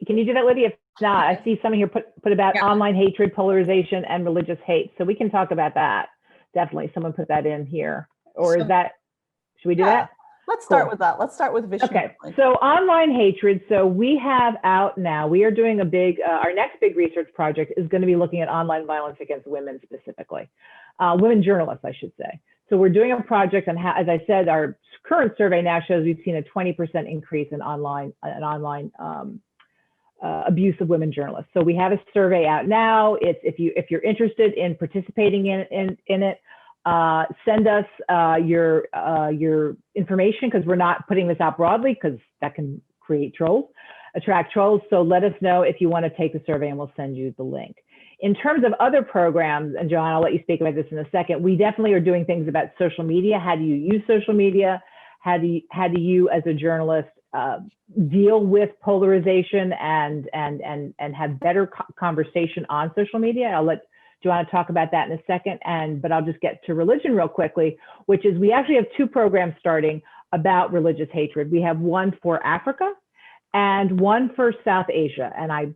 can you do that, Lydia? If not, I see someone here put about online hatred, polarization, and religious hate. So we can talk about that. Definitely, someone put that in here. Or is that, should we do that? Let's start with that. Let's start with Vishnu. Okay, so online hatred. So we have out now, we are doing a big, our next big research project is going to be looking at online violence against women specifically. Women journalists, I should say. So we're doing a project on how, as I said, our current survey now shows we've seen a 20% increase in online abuse of women journalists. So we have a survey out now. It's if you're interested in participating in it, send us your information, because we're not putting this out broadly because that can create trolls. attract trolls. So let us know if you want to take the survey and we'll send you the link. In terms of other programs, and Johanna, I'll let you speak about this in a second, we definitely are doing things about social media. How do you use social media? How do you as a journalist deal with polarization and have better conversation on social media? I'll let Johanna talk about that in a second, but I'll just get to religion real quickly, which is we actually have 2 programs starting about religious hatred. We have one for Africa and one for South Asia. And I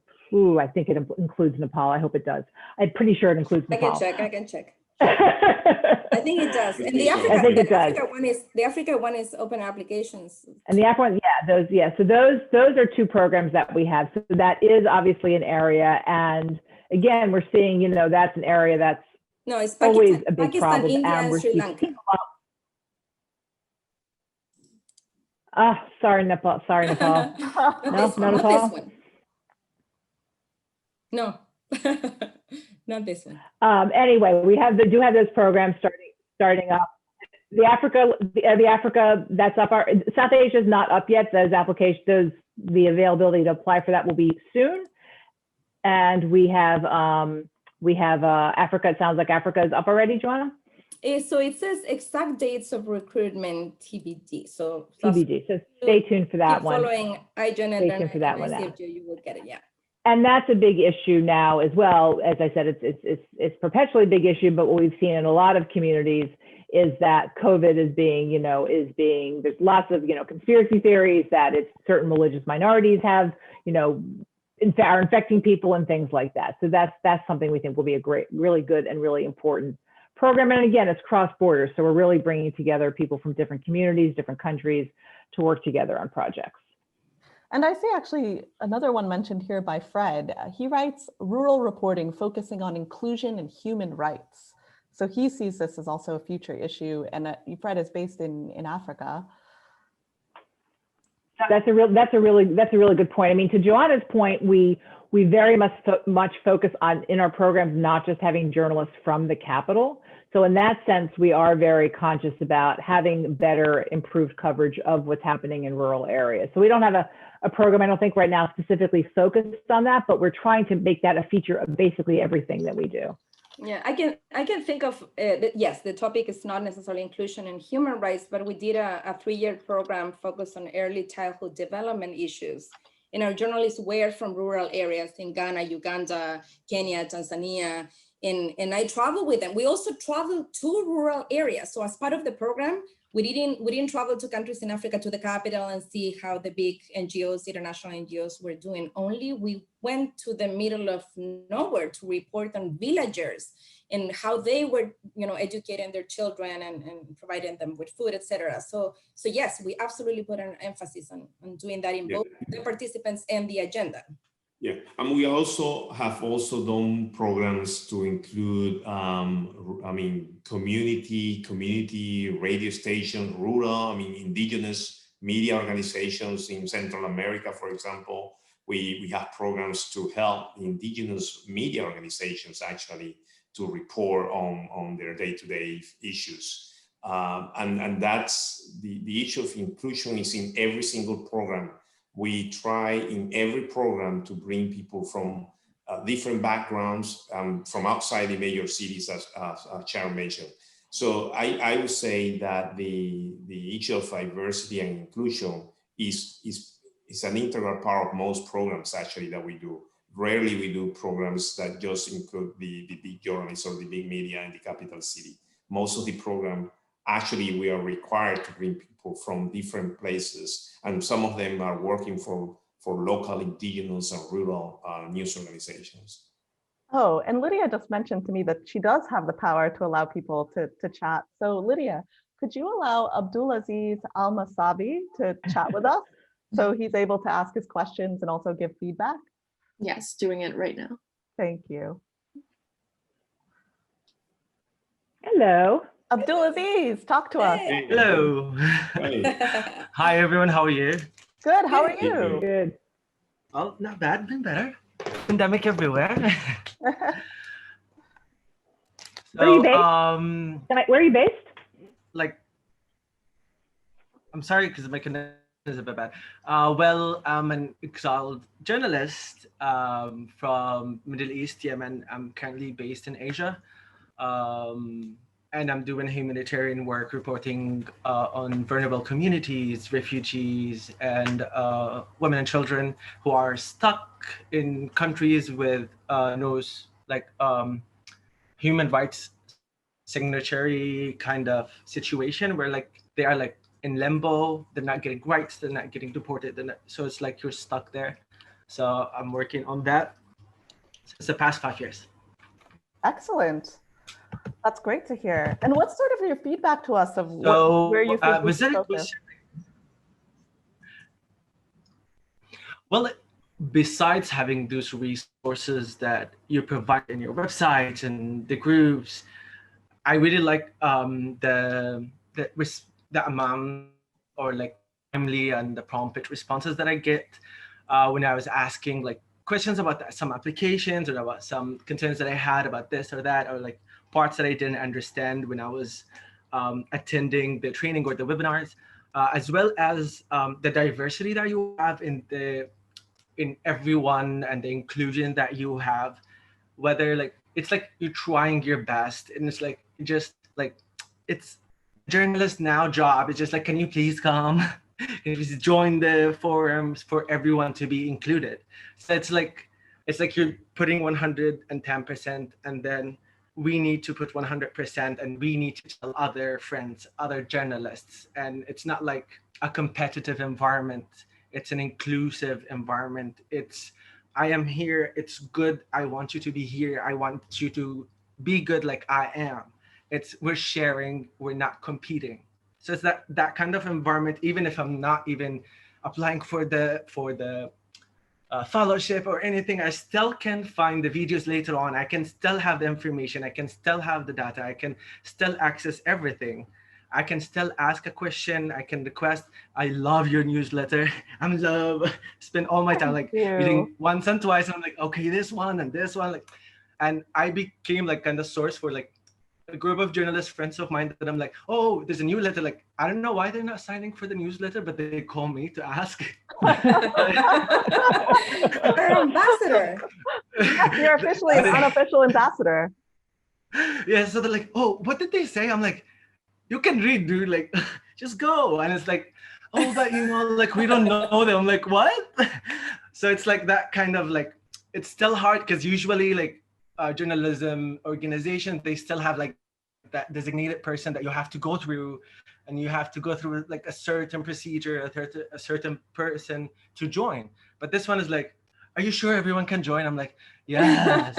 think it includes Nepal. I hope it does. I'm pretty sure it includes Nepal. I can check. I think it does. And the Africa one is open applications. And the Africa one, So those are 2 programs that we have. So that is obviously an area. And again, we're seeing, that's an area that's it's always a big Pakistan, problem. India, and Sri Lanka. Sorry, Nepal. No, not Nepal. This one. No, not this one. Anyway, we do have those programs starting up. The Africa that's up. South Asia is not up yet. Those applications, the availability to apply for that will be soon. And we have Africa. It sounds like Africa is up already, Johanna. So it says exact dates of recruitment TBD. So TBD. So stay tuned for that one. Following Ijnet stay tuned for that one. ICFJ, you will get it. Yeah. And that's a big issue now as well. As I said, it's perpetually a big issue. But what we've seen in a lot of communities is that COVID is being, there's lots of, conspiracy theories that it's certain religious minorities have, are infecting people and things like that. So that's something we think will be a really good and really important program. And again, it's cross-border. So we're really bringing together people from different communities, different countries to work together on projects. And I see actually another one mentioned here by Fred. He writes rural reporting focusing on inclusion and human rights. So he sees this as also a future issue. And Fred is based in Africa. That's a really good point. I mean, to Johanna's point, we very much focus on in our programs not just having journalists from the capital. So in that sense, we are very conscious about having better, improved coverage of what's happening in rural areas. So we don't have a program, I don't think right now specifically focused on that, but we're trying to make that a feature of basically everything that we do. Yeah, I can think of, yes, the topic is not necessarily inclusion and human rights, but we did a 3-year program focused on early childhood development issues. And our journalists were from rural areas in Ghana, Uganda, Kenya, Tanzania, and I traveled with them. We also traveled to rural areas. So as part of the program, we didn't travel to countries in Africa to the capital and see how the big NGOs, international NGOs were doing. Only we went to the middle of nowhere to report on villagers and how they were, educating their children and providing them with food, etc. So yes, we absolutely put an emphasis on doing that in both the participants and the agenda. Yeah, and we also have done programs to include, community radio stations, rural, indigenous media organizations in Central America, for example. We have programs to help indigenous media organizations actually to report on their day-to-day issues. And that's the issue of inclusion is in every single program. We try in every program to bring people from different backgrounds from outside the major cities, as Sharon mentioned. So I would say that the issue of diversity and inclusion is an integral part of most programs actually that we do. Rarely we do programs that just include the big journalists or the big media in the capital city. Most of the program, actually, we are required to bring people from different places, and some of them are working for local indigenous and rural news organizations. Oh, and Lydia just mentioned to me that she does have the power to allow people to chat. So Lydia, could you allow Abdulaziz Al-Masabi to chat with us so he's able to ask his questions and also give feedback? Yes, doing it right now. Thank you. Hello. Abdulaziz, talk to us. Hey. Hello. Hey. Hi, everyone. How are you? Good, how are you? Good. Oh, not bad. Been better. Pandemic everywhere. Where are you based? Where are you based? I'm sorry, because my connection is a bit bad. Well, I'm an exiled journalist from Middle East, Yemen. I'm currently based in Asia. And I'm doing humanitarian work, reporting on vulnerable communities, refugees, and women and children who are stuck in countries with human rights signatory kind of situation where like they are like in limbo, they're not getting rights, they're not getting deported, so it's like you're stuck there. So I'm working on that since the past 5 years. Excellent. That's great to hear. And what's sort of your feedback to us of where you think we should focus? Well, besides having those resources that you provide in your websites and the groups, I really like the amount or like timely and the prompt responses that I get when I was asking like questions about some applications or about some concerns that I had about this or that, or like parts that I didn't understand when I was attending the training or the webinars, as well as the diversity that you have in everyone and the inclusion that you have, whether like it's like you're trying your best and it's like just like it's journalist now job. It's just like, can you please come? Can you please join the forums for everyone to be included? So it's like you're putting 110%, and then we need to put 100%, and we need to tell other friends, other journalists. And it's not like a competitive environment. It's an inclusive environment. It's, I am here, it's good, I want you to be here, I want you to be good like I am. It's, we're sharing, we're not competing. So it's that kind of environment. Even if I'm not even applying for the fellowship or anything, I still can find the videos later on. I can still have the information, I can still have the data, I can still access everything. I can still ask a question, I can request. I love your newsletter. I'm spend all my time like reading once and twice. And I'm like, okay, this one and this one, like, and I became like kind of source for like a group of journalist friends of mine that I'm like, oh, there's a newsletter. Like, I don't know why they're not signing for the newsletter, but they call me to ask. You're ambassador. Yes, you're officially an unofficial ambassador. Yeah, so they're like, oh, what did they say? I'm like, you can read, dude, like, just go. And it's like, oh, but you know, like, we don't know them. I'm like, what? So it's like that kind of like, it's still hard because usually like journalism organizations, they still have like that designated person that you have to go through, and you have to go through like a certain procedure, a certain person to join. But this one is like, are you sure everyone can join? I'm like, yes.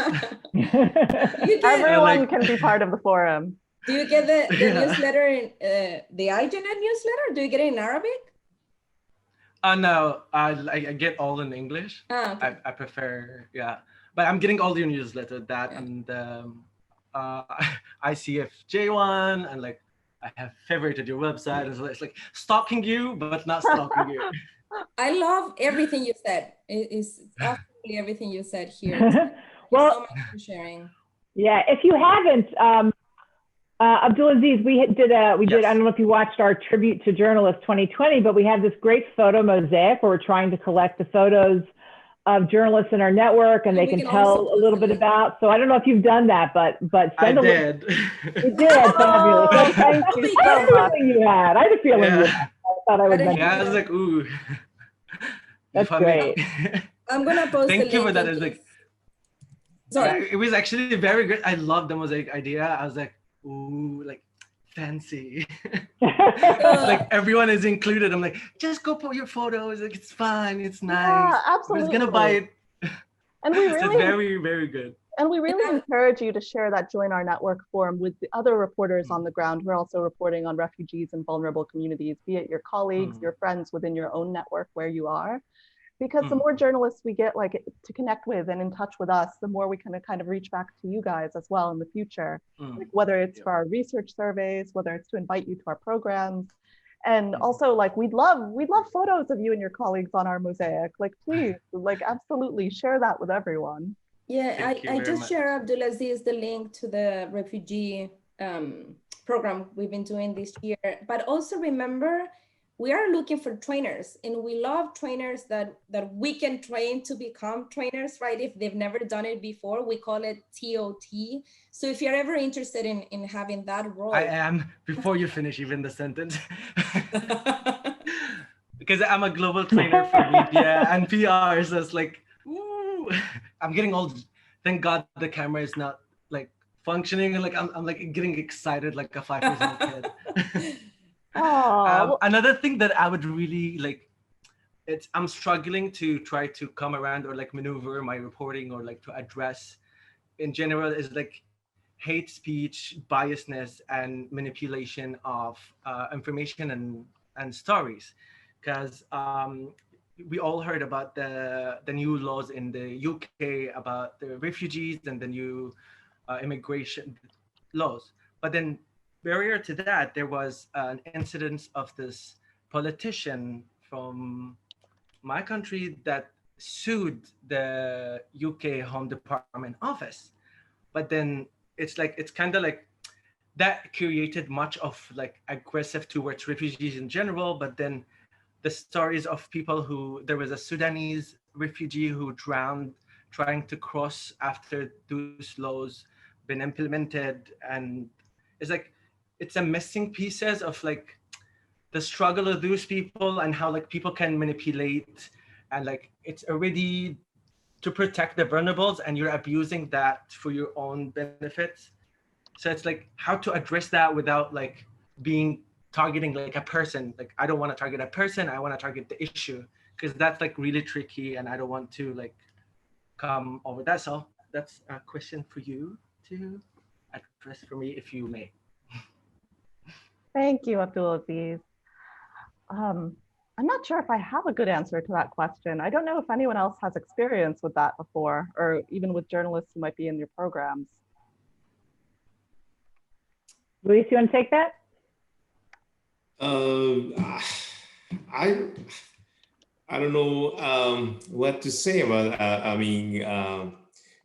Everyone can be part of the forum. Do you get the newsletter, the Ijnet newsletter? Do you get it in Arabic? No, I get all in English. Oh, okay. I prefer, yeah. But I'm getting all your newsletter, that and ICFJ one, and like I have favorited your website. It's like stalking you, but not stalking you. I love everything you said. It's absolutely everything you said here. Well, so much for sharing. Yeah, if you haven't, Abdulaziz, we did. I don't know if you watched our Tribute to Journalists 2020, but we have this great photo mosaic where we're trying to collect the photos of journalists in our network, and they can tell a little bit about. So I don't know if you've done that, but send I did. You did. Fabulous. So thank you so much. You had. I had a feeling you had. I thought I would mention. Yeah, I was like, ooh. That's great. I'm gonna post. Thank you for that. It's like, sorry. It was actually very good. I love the mosaic idea. I was like, ooh, like fancy. Like everyone is included. I'm like, just go put your photos. Like, it's fine. It's nice. Yeah, absolutely. Who's gonna buy it? And we really, it's very, very good. And we really encourage you to share that Join Our Network forum with the other reporters on the ground who are also reporting on refugees and vulnerable communities, be it your colleagues, your friends within your own network where you are. Because the more journalists we get like to connect with and in touch with us, the more we can kind of reach back to you guys as well in the future, like whether it's for our research surveys, whether it's to invite you to our programs. And also like we'd love photos of you and your colleagues on our mosaic. Like please, like absolutely share that with everyone. Yeah, I just share, Abdulaziz, the link to the refugee program we've been doing this year. But also remember, we are looking for trainers, and we love trainers that we can train to become trainers, right? If they've never done it before, we call it TOT. So if you're ever interested in having that role. I am, before you finish even the sentence. Because I'm a global trainer for media and PR, so it's like, woo, I'm getting old. Thank God the camera is not like functioning. Like I'm like getting excited like a 5-year-old kid. Another thing that I would really like, I'm struggling to try to come around or like maneuver my reporting or like to address in general is like hate speech, biasness, and manipulation of information and stories. Because we all heard about the new laws in the UK about the refugees and the new immigration laws. But then barrier to that, there was an incident of this politician from my country that sued the UK Home Department office. But then it's kind of like that created much of like aggressive towards refugees in general. But then the stories of people who, there was a Sudanese refugee who drowned trying to cross after those laws been implemented, and it's like it's a missing pieces of like the struggle of those people and how like people can manipulate, and like it's already to protect the vulnerables and you're abusing that for your own benefits. So it's like how to address that without like being targeting like a person. Like I don't want to target a person, I want to target the issue, because that's like really tricky and I don't want to like come over that. So that's a question for you to address for me, if you may. Thank you, Abdulaziz. I'm not sure if I have a good answer to that question. I don't know if anyone else has experience with that before, or even with journalists who might be in your programs. Luis, you want to take that? I don't know what to say about.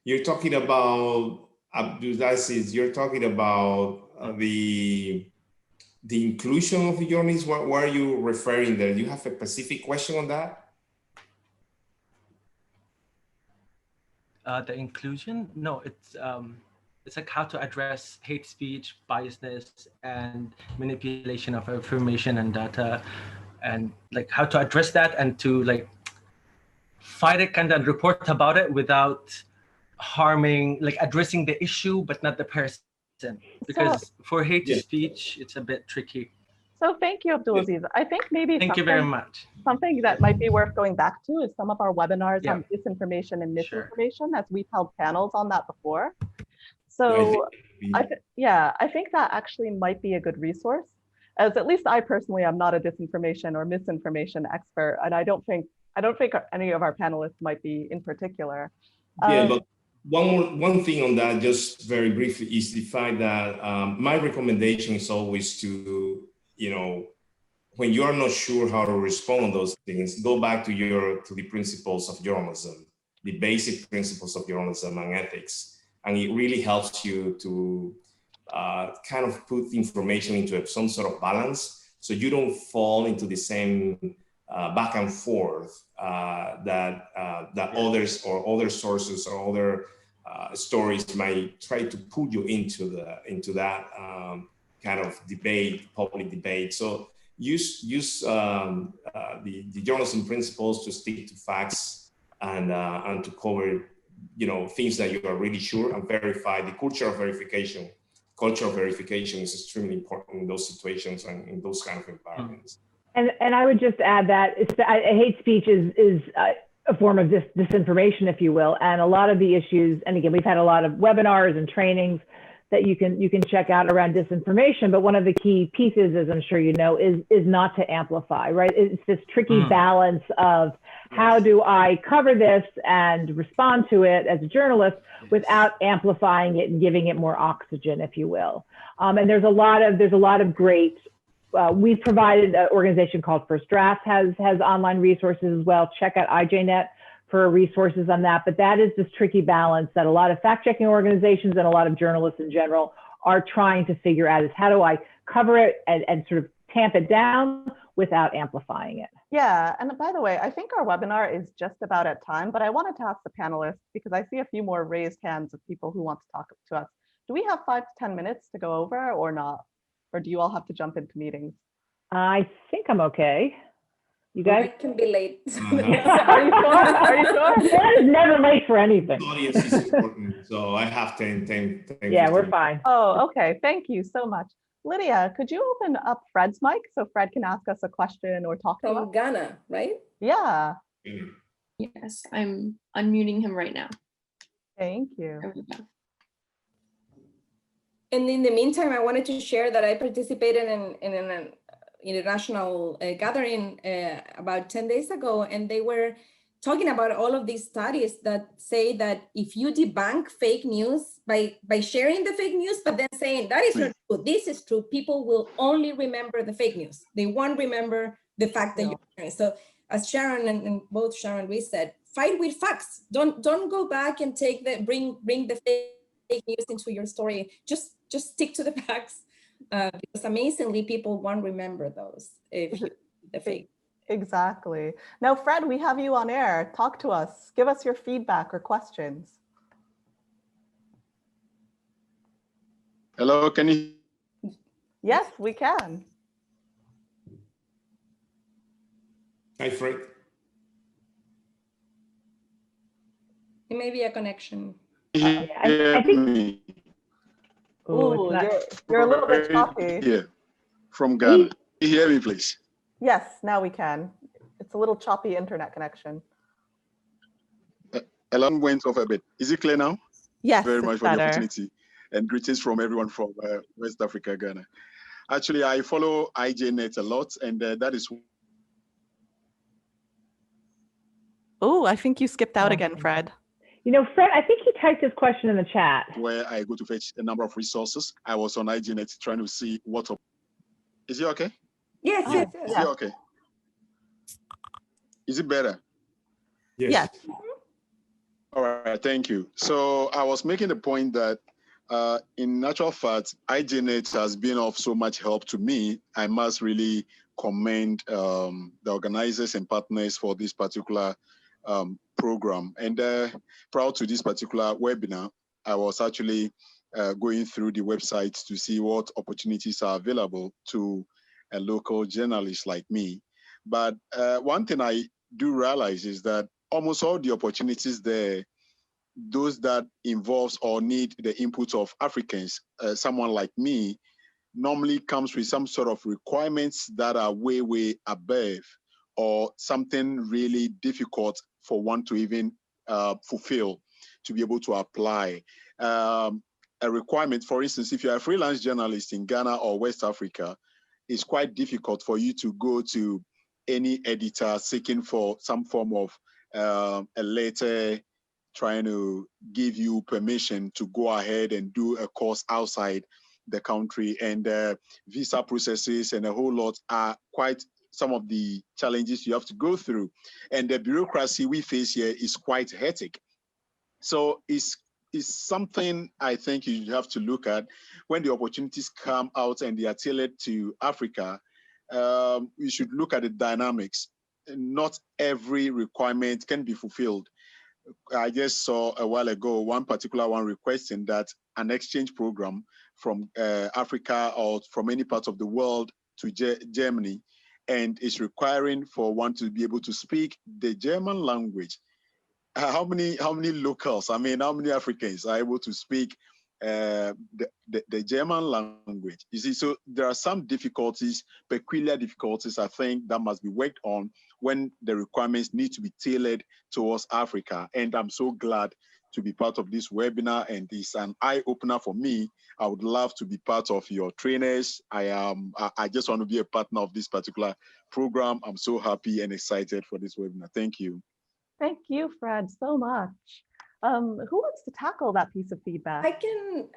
You're talking about Abdulaziz. You're talking about the inclusion of the journalists. What are you referring there? Do you have a specific question on that? The inclusion? No, it's like how to address hate speech, biasness, and manipulation of information and data, and like how to address that and to like fight it and then report about it without harming, like addressing the issue but not the person. Because for hate speech, it's a bit tricky. So thank you, Abdulaziz. I think maybe thank you very much. Something that might be worth going back to is some of our webinars on disinformation and misinformation, as we've held panels on that before. So I think that actually might be a good resource, as at least I personally am not a disinformation or misinformation expert, and I don't think any of our panelists might be in particular. But one thing on that, just very briefly, is the fact that my recommendation is always to, when you are not sure how to respond on those things, go back to the principles of journalism, the basic principles of journalism and ethics. And it really helps you to kind of put information into some sort of balance, so you don't fall into the same back and forth that others or other sources or other stories might try to pull you into that kind of debate, public debate. So use the journalism principles to stick to facts and to cover things that you are really sure, and verify. The culture of verification is extremely important in those situations and in those kind of environments. And I would just add that hate speech is a form of disinformation, if you will. And a lot of the issues, and again, we've had a lot of webinars and trainings that you can check out around disinformation. But one of the key pieces, as I'm sure you know, is not to amplify, right? It's this tricky balance of how do I cover this and respond to it as a journalist without amplifying it and giving it more oxygen, if you will. And there's a lot of great. We've provided an organization called First Draft has online resources as well. Check out Ijnet for resources on that. But that is this tricky balance that a lot of fact-checking organizations and a lot of journalists in general are trying to figure out, is how do I cover it and sort of tamp it down without amplifying it. Yeah, and by the way, I think our webinar is just about at time, but I wanted to ask the panelists, because I see a few more raised hands of people who want to talk to us. Do we have 5 to 10 minutes to go over or not? Or do you all have to jump into meetings? I think I'm okay. You I guys? can be late. Are you sure? Are you sure? That is never late for anything. The audience is important, so I have 10. Yeah, we're fine. Oh, okay. Thank you so much. Lydia, could you open up Fred's mic so Fred can ask us a question or talk to us? From Ghana, right? Yeah. Yes, I'm unmuting him right now. Thank you. There we go. And in the meantime, I wanted to share that I participated in an international gathering about 10 days ago, and they were talking about all of these studies that say that if you debunk fake news by sharing the fake news, but then saying that is not true, this is true, people will only remember the fake news. They won't remember the fact that you're sharing. So as Sharon and both Sharon and Luis said, fight with facts. Don't go back and bring the fake news into your story. Just stick to the facts, because amazingly people won't remember those if you the fake. Exactly. Now, Fred, we have you on air. Talk to us. Give us your feedback or questions. Hello, can you? Yes, we can. Hi, Fred. It may be a connection. Yeah, I think. Ooh, you're a little bit choppy. Yeah, from Ghana. Can you hear me, please? Yes, now we can. It's a little choppy internet connection. Alarm went off a bit. Is it clear now? Yes, Very much for better. the opportunity, and greetings from everyone from West Africa, Ghana. Actually, I follow Ijnet a lot, and that is. Oh, I think you skipped out again, Fred. You know, Fred, I think he typed his question in the chat. Where I go to fetch a number of resources. I was on Ijnet trying to see what. Is it okay? Yes, Oh, yes, Is it okay? Is it better? Yes. All right, thank you. So I was making the point that in natural fact, Ijnet has been of so much help to me. I must really commend the organizers and partners for this particular program. And prior to this particular webinar, I was actually going through the website to see what opportunities are available to a local journalist like me. But one thing I do realize is that almost all the opportunities there, those that involves or need the input of Africans, someone like me, normally comes with some sort of requirements that are way above or something really difficult for one to even fulfill to be able to apply. A requirement, for instance, if you're a freelance journalist in Ghana or West Africa, it's quite difficult for you to go to any editor seeking for some form of a letter trying to give you permission to go ahead and do a course outside the country, and visa processes and a whole lot are quite some of the challenges you have to go through. And the bureaucracy we face here is quite hectic. So it's something I think you have to look at when the opportunities come out and they are tailored to Africa. You should look at the dynamics. Not every requirement can be fulfilled. I just saw a while ago one particular one requesting that an exchange program from Africa or from any part of the world to Germany, and is requiring for one to be able to speak the German language. How many locals, I mean, how many Africans are able to speak the German language? You see, so there are some difficulties, peculiar difficulties, I think, that must be worked on when the requirements need to be tailored towards Africa. And I'm so glad to be part of this webinar, and it's an eye-opener for me. I would love to be part of your trainers. I just want to be a partner of this particular program. I'm so happy and excited for this webinar. Thank you. Thank you, Fred, so much. Who wants to tackle that piece of feedback?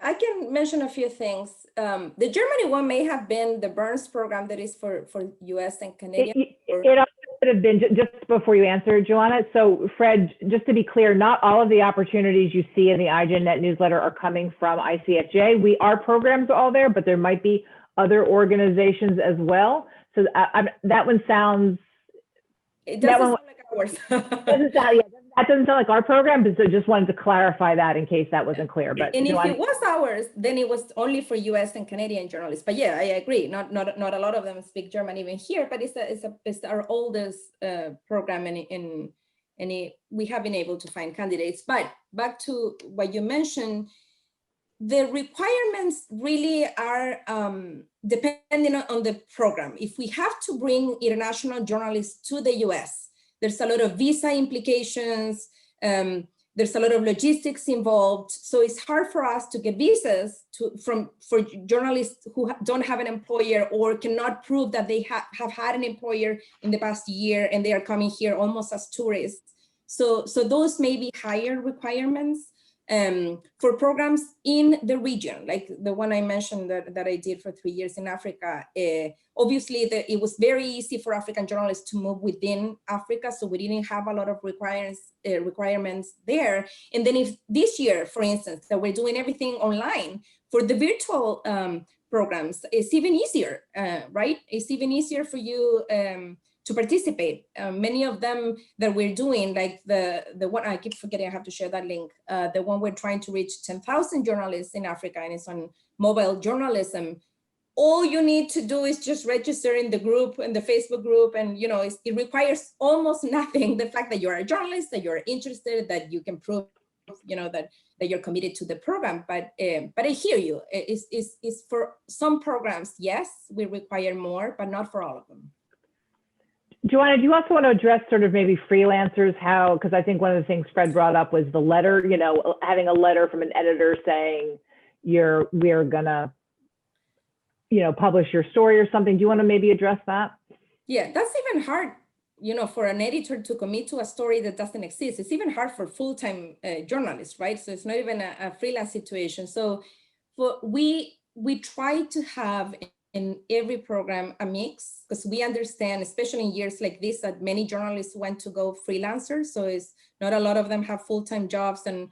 I can mention a few things. The Germany one may have been the Burns program that is for US and Canadian. It also could have been, just before you answer, Johanna. So Fred, just to be clear, not all of the opportunities you see in the Ijnet newsletter are coming from ICFJ. Our programs are all there, but there might be other organizations as well. So that one sounds. It doesn't sound like ours. Doesn't sound, yeah, that doesn't sound like our program, but so just wanted to clarify that in case that wasn't clear. But and if it was ours, then it was only for U.S. and Canadian journalists. But yeah, I agree. Not a lot of them speak German even here. But it's our oldest program, and we have been able to find candidates. But back to what you mentioned, the requirements really are depending on the program. If we have to bring international journalists to the US, there's a lot of visa implications, there's a lot of logistics involved. So it's hard for us to get visas for journalists who don't have an employer or cannot prove that they have had an employer in the past year and they are coming here almost as tourists. So those may be higher requirements. For programs in the region, like the one I mentioned that I did for 3 years in Africa, obviously it was very easy for African journalists to move within Africa, so we didn't have a lot of requirements there. And then if this year, for instance, that we're doing everything online, for the virtual programs, it's even easier, right? It's even easier for you to participate. Many of them that we're doing, like the one, I keep forgetting, I have to share that link. The one we're trying to reach 10,000 journalists in Africa, and it's on mobile journalism. All you need to do is just register in the group, in the Facebook group, and it requires almost nothing. The fact that you're a journalist, that you're interested, that you can prove, that you're committed to the program. But I hear you. It's for some programs, yes, we require more, but not for all of them. Johanna, do you also want to address sort of maybe freelancers, how, because I think one of the things Fred brought up was the letter, having a letter from an editor saying we're gonna, publish your story or something. Do you want to maybe address that? Yeah, that's even hard, for an editor to commit to a story that doesn't exist. It's even hard for full-time journalists, right? So it's not even a freelance situation. So we try to have in every program a mix, because we understand, especially in years like this, that many journalists want to go freelancers. So it's not a lot of them have full-time jobs and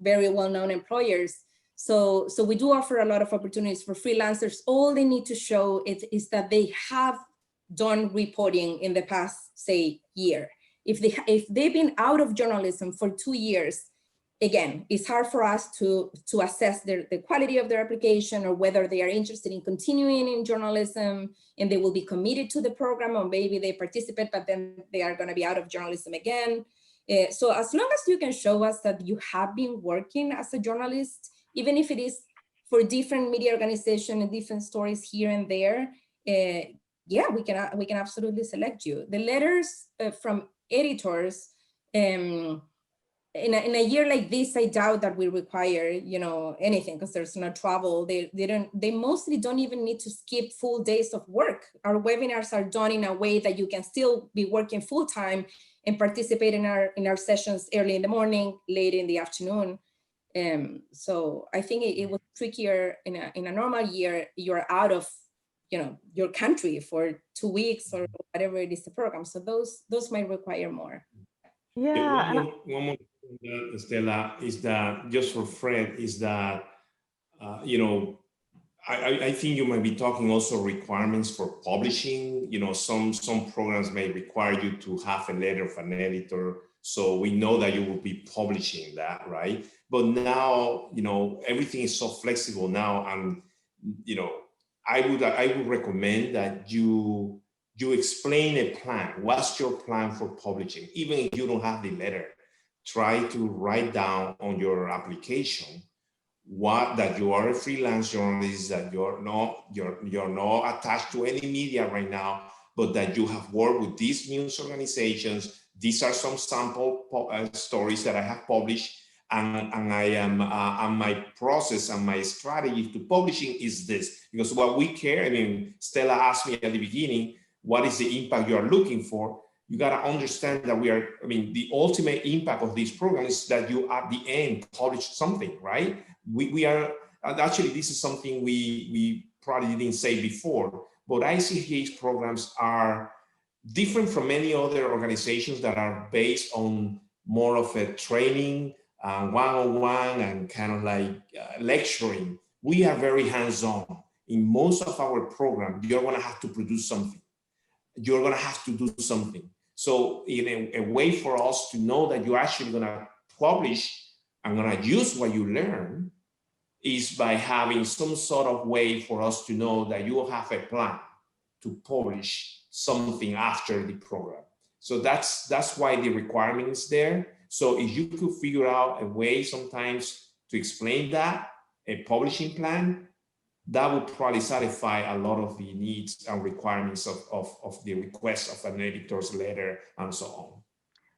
very well-known employers. So we do offer a lot of opportunities for freelancers. All they need to show is that they have done reporting in the past, say, year. If they've been out of journalism for 2 years, again, it's hard for us to assess the quality of their application or whether they are interested in continuing in journalism and they will be committed to the program, or maybe they participate, but then they are going to be out of journalism again. So as long as you can show us that you have been working as a journalist, even if it is for different media organization and different stories here and there, yeah, we can absolutely select you. The letters from editors, in a year like this, I doubt that we require, anything, because there's no travel. They mostly don't even need to skip full days of work. Our webinars are done in a way that you can still be working full time and participate in our sessions early in the morning, late in the afternoon. So I think it was trickier in a normal year. You're out of, your country for 2 weeks or whatever it is the program. So those might require more. Yeah. One more thing, Stella, is that just for Fred, is that, I think you might be talking also requirements for publishing. Some programs may require you to have a letter of an editor. So we know that you will be publishing that, right? But now, everything is so flexible now. And, I would recommend that you explain a plan. What's your plan for publishing? Even if you don't have the letter, try to write down on your application that you are a freelance journalist, that you're not attached to any media right now, but that you have worked with these news organizations. These are some sample stories that I have published, and I am and my process and my strategy to publishing is this. Because what we care, Stella asked me at the beginning, what is the impact you are looking for? You got to understand that the ultimate impact of this program is that you at the end publish something, right? We are, actually, this is something we probably didn't say before, but ICFJ's programs are different from many other organizations that are based on more of a training, one-on-one, and kind of like lecturing. We are very hands-on. in most of our program, you're going to have to produce something. You're going to have to do something. So in a way for us to know that you're actually going to publish and going to use what you learn is by having some sort of way for us to know that you will have a plan to publish something after the program. So that's why the requirement is there. So if you could figure out a way sometimes to explain that, a publishing plan, that would probably satisfy a lot of the needs and requirements of the request of an editor's letter and so on.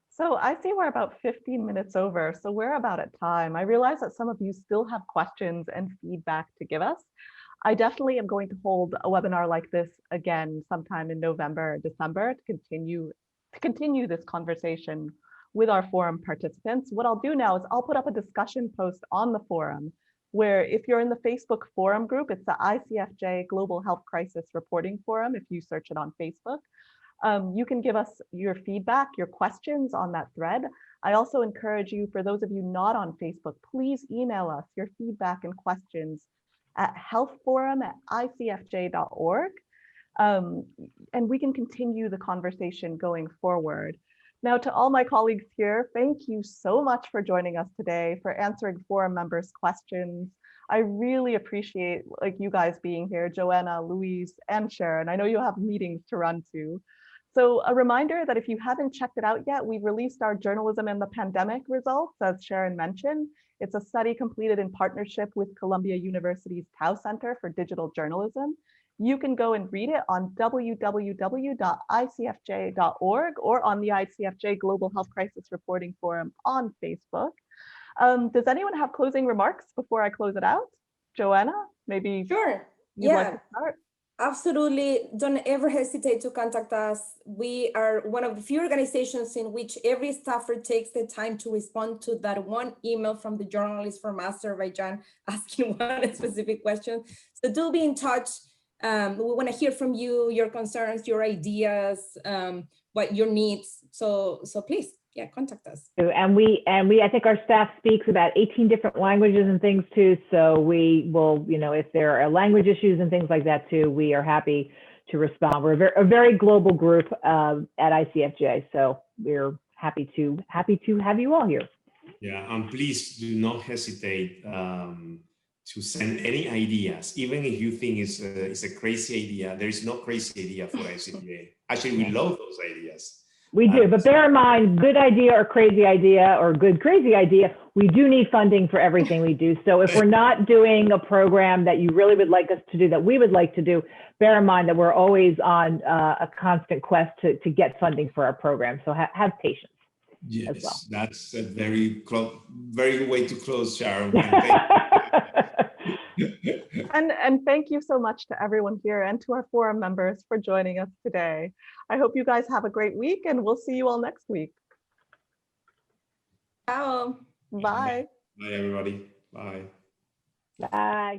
So I see we're about 15 minutes over, so we're about at time. I realize that some of you still have questions and feedback to give us. I definitely am going to hold a webinar like this again sometime in November or December to continue this conversation with our forum participants. What I'll do now is I'll put up a discussion post on the forum where if you're in the Facebook forum group, it's the ICFJ Global Health Crisis Reporting Forum. If you search it on Facebook, you can give us your feedback, your questions on that thread. I also encourage you, for those of you not on Facebook, please email us your feedback and questions at healthforum@icfj.org. And we can continue the conversation going forward. Now, to all my colleagues here, thank you so much for joining us today, for answering forum members' questions. I really appreciate you guys being here, Johanna, Louise, and Sharon. I know you have meetings to run to. So a reminder that if you haven't checked it out yet, we've released our Journalism in the Pandemic results, as Sharon mentioned. It's a study completed in partnership with Columbia University's Tao Center for Digital Journalism. You can go and read it on www.icfj.org or on the ICFJ Global Health Crisis Reporting Forum on Facebook. Does anyone have closing remarks before I close it out? Johanna, maybe Sure. you'd like to start? Absolutely. Don't ever hesitate to contact us. We are one of the few organizations in which every staffer takes the time to respond to that one email from the journalist from Azerbaijan asking one specific question. So do be in touch. We want to hear from you, your concerns, your ideas, what your needs. So please, yeah, contact us. And we I think our staff speaks about 18 different languages and things too. So we will, if there are language issues and things like that too, we are happy to respond. We're a very global group at ICFJ, so we're happy to have you all here. Yeah, and please do not hesitate to send any ideas, even if you think it's a crazy idea. There is no crazy idea for ICFJ. Actually, we love those ideas. We do, but bear in mind, good idea or crazy idea or good crazy idea, we do need funding for everything we do. So if we're not doing a program that you really would like us to do, that we would like to do, bear in mind that we're always on a constant quest to get funding for our program. So have patience. Yes, as well. That's a very good way to close, Sharon. And thank you so much to everyone here and to our forum members for joining us today. I hope you guys have a great week, and we'll see you all next week. Ciao. Bye. Bye, everybody. Bye. Bye.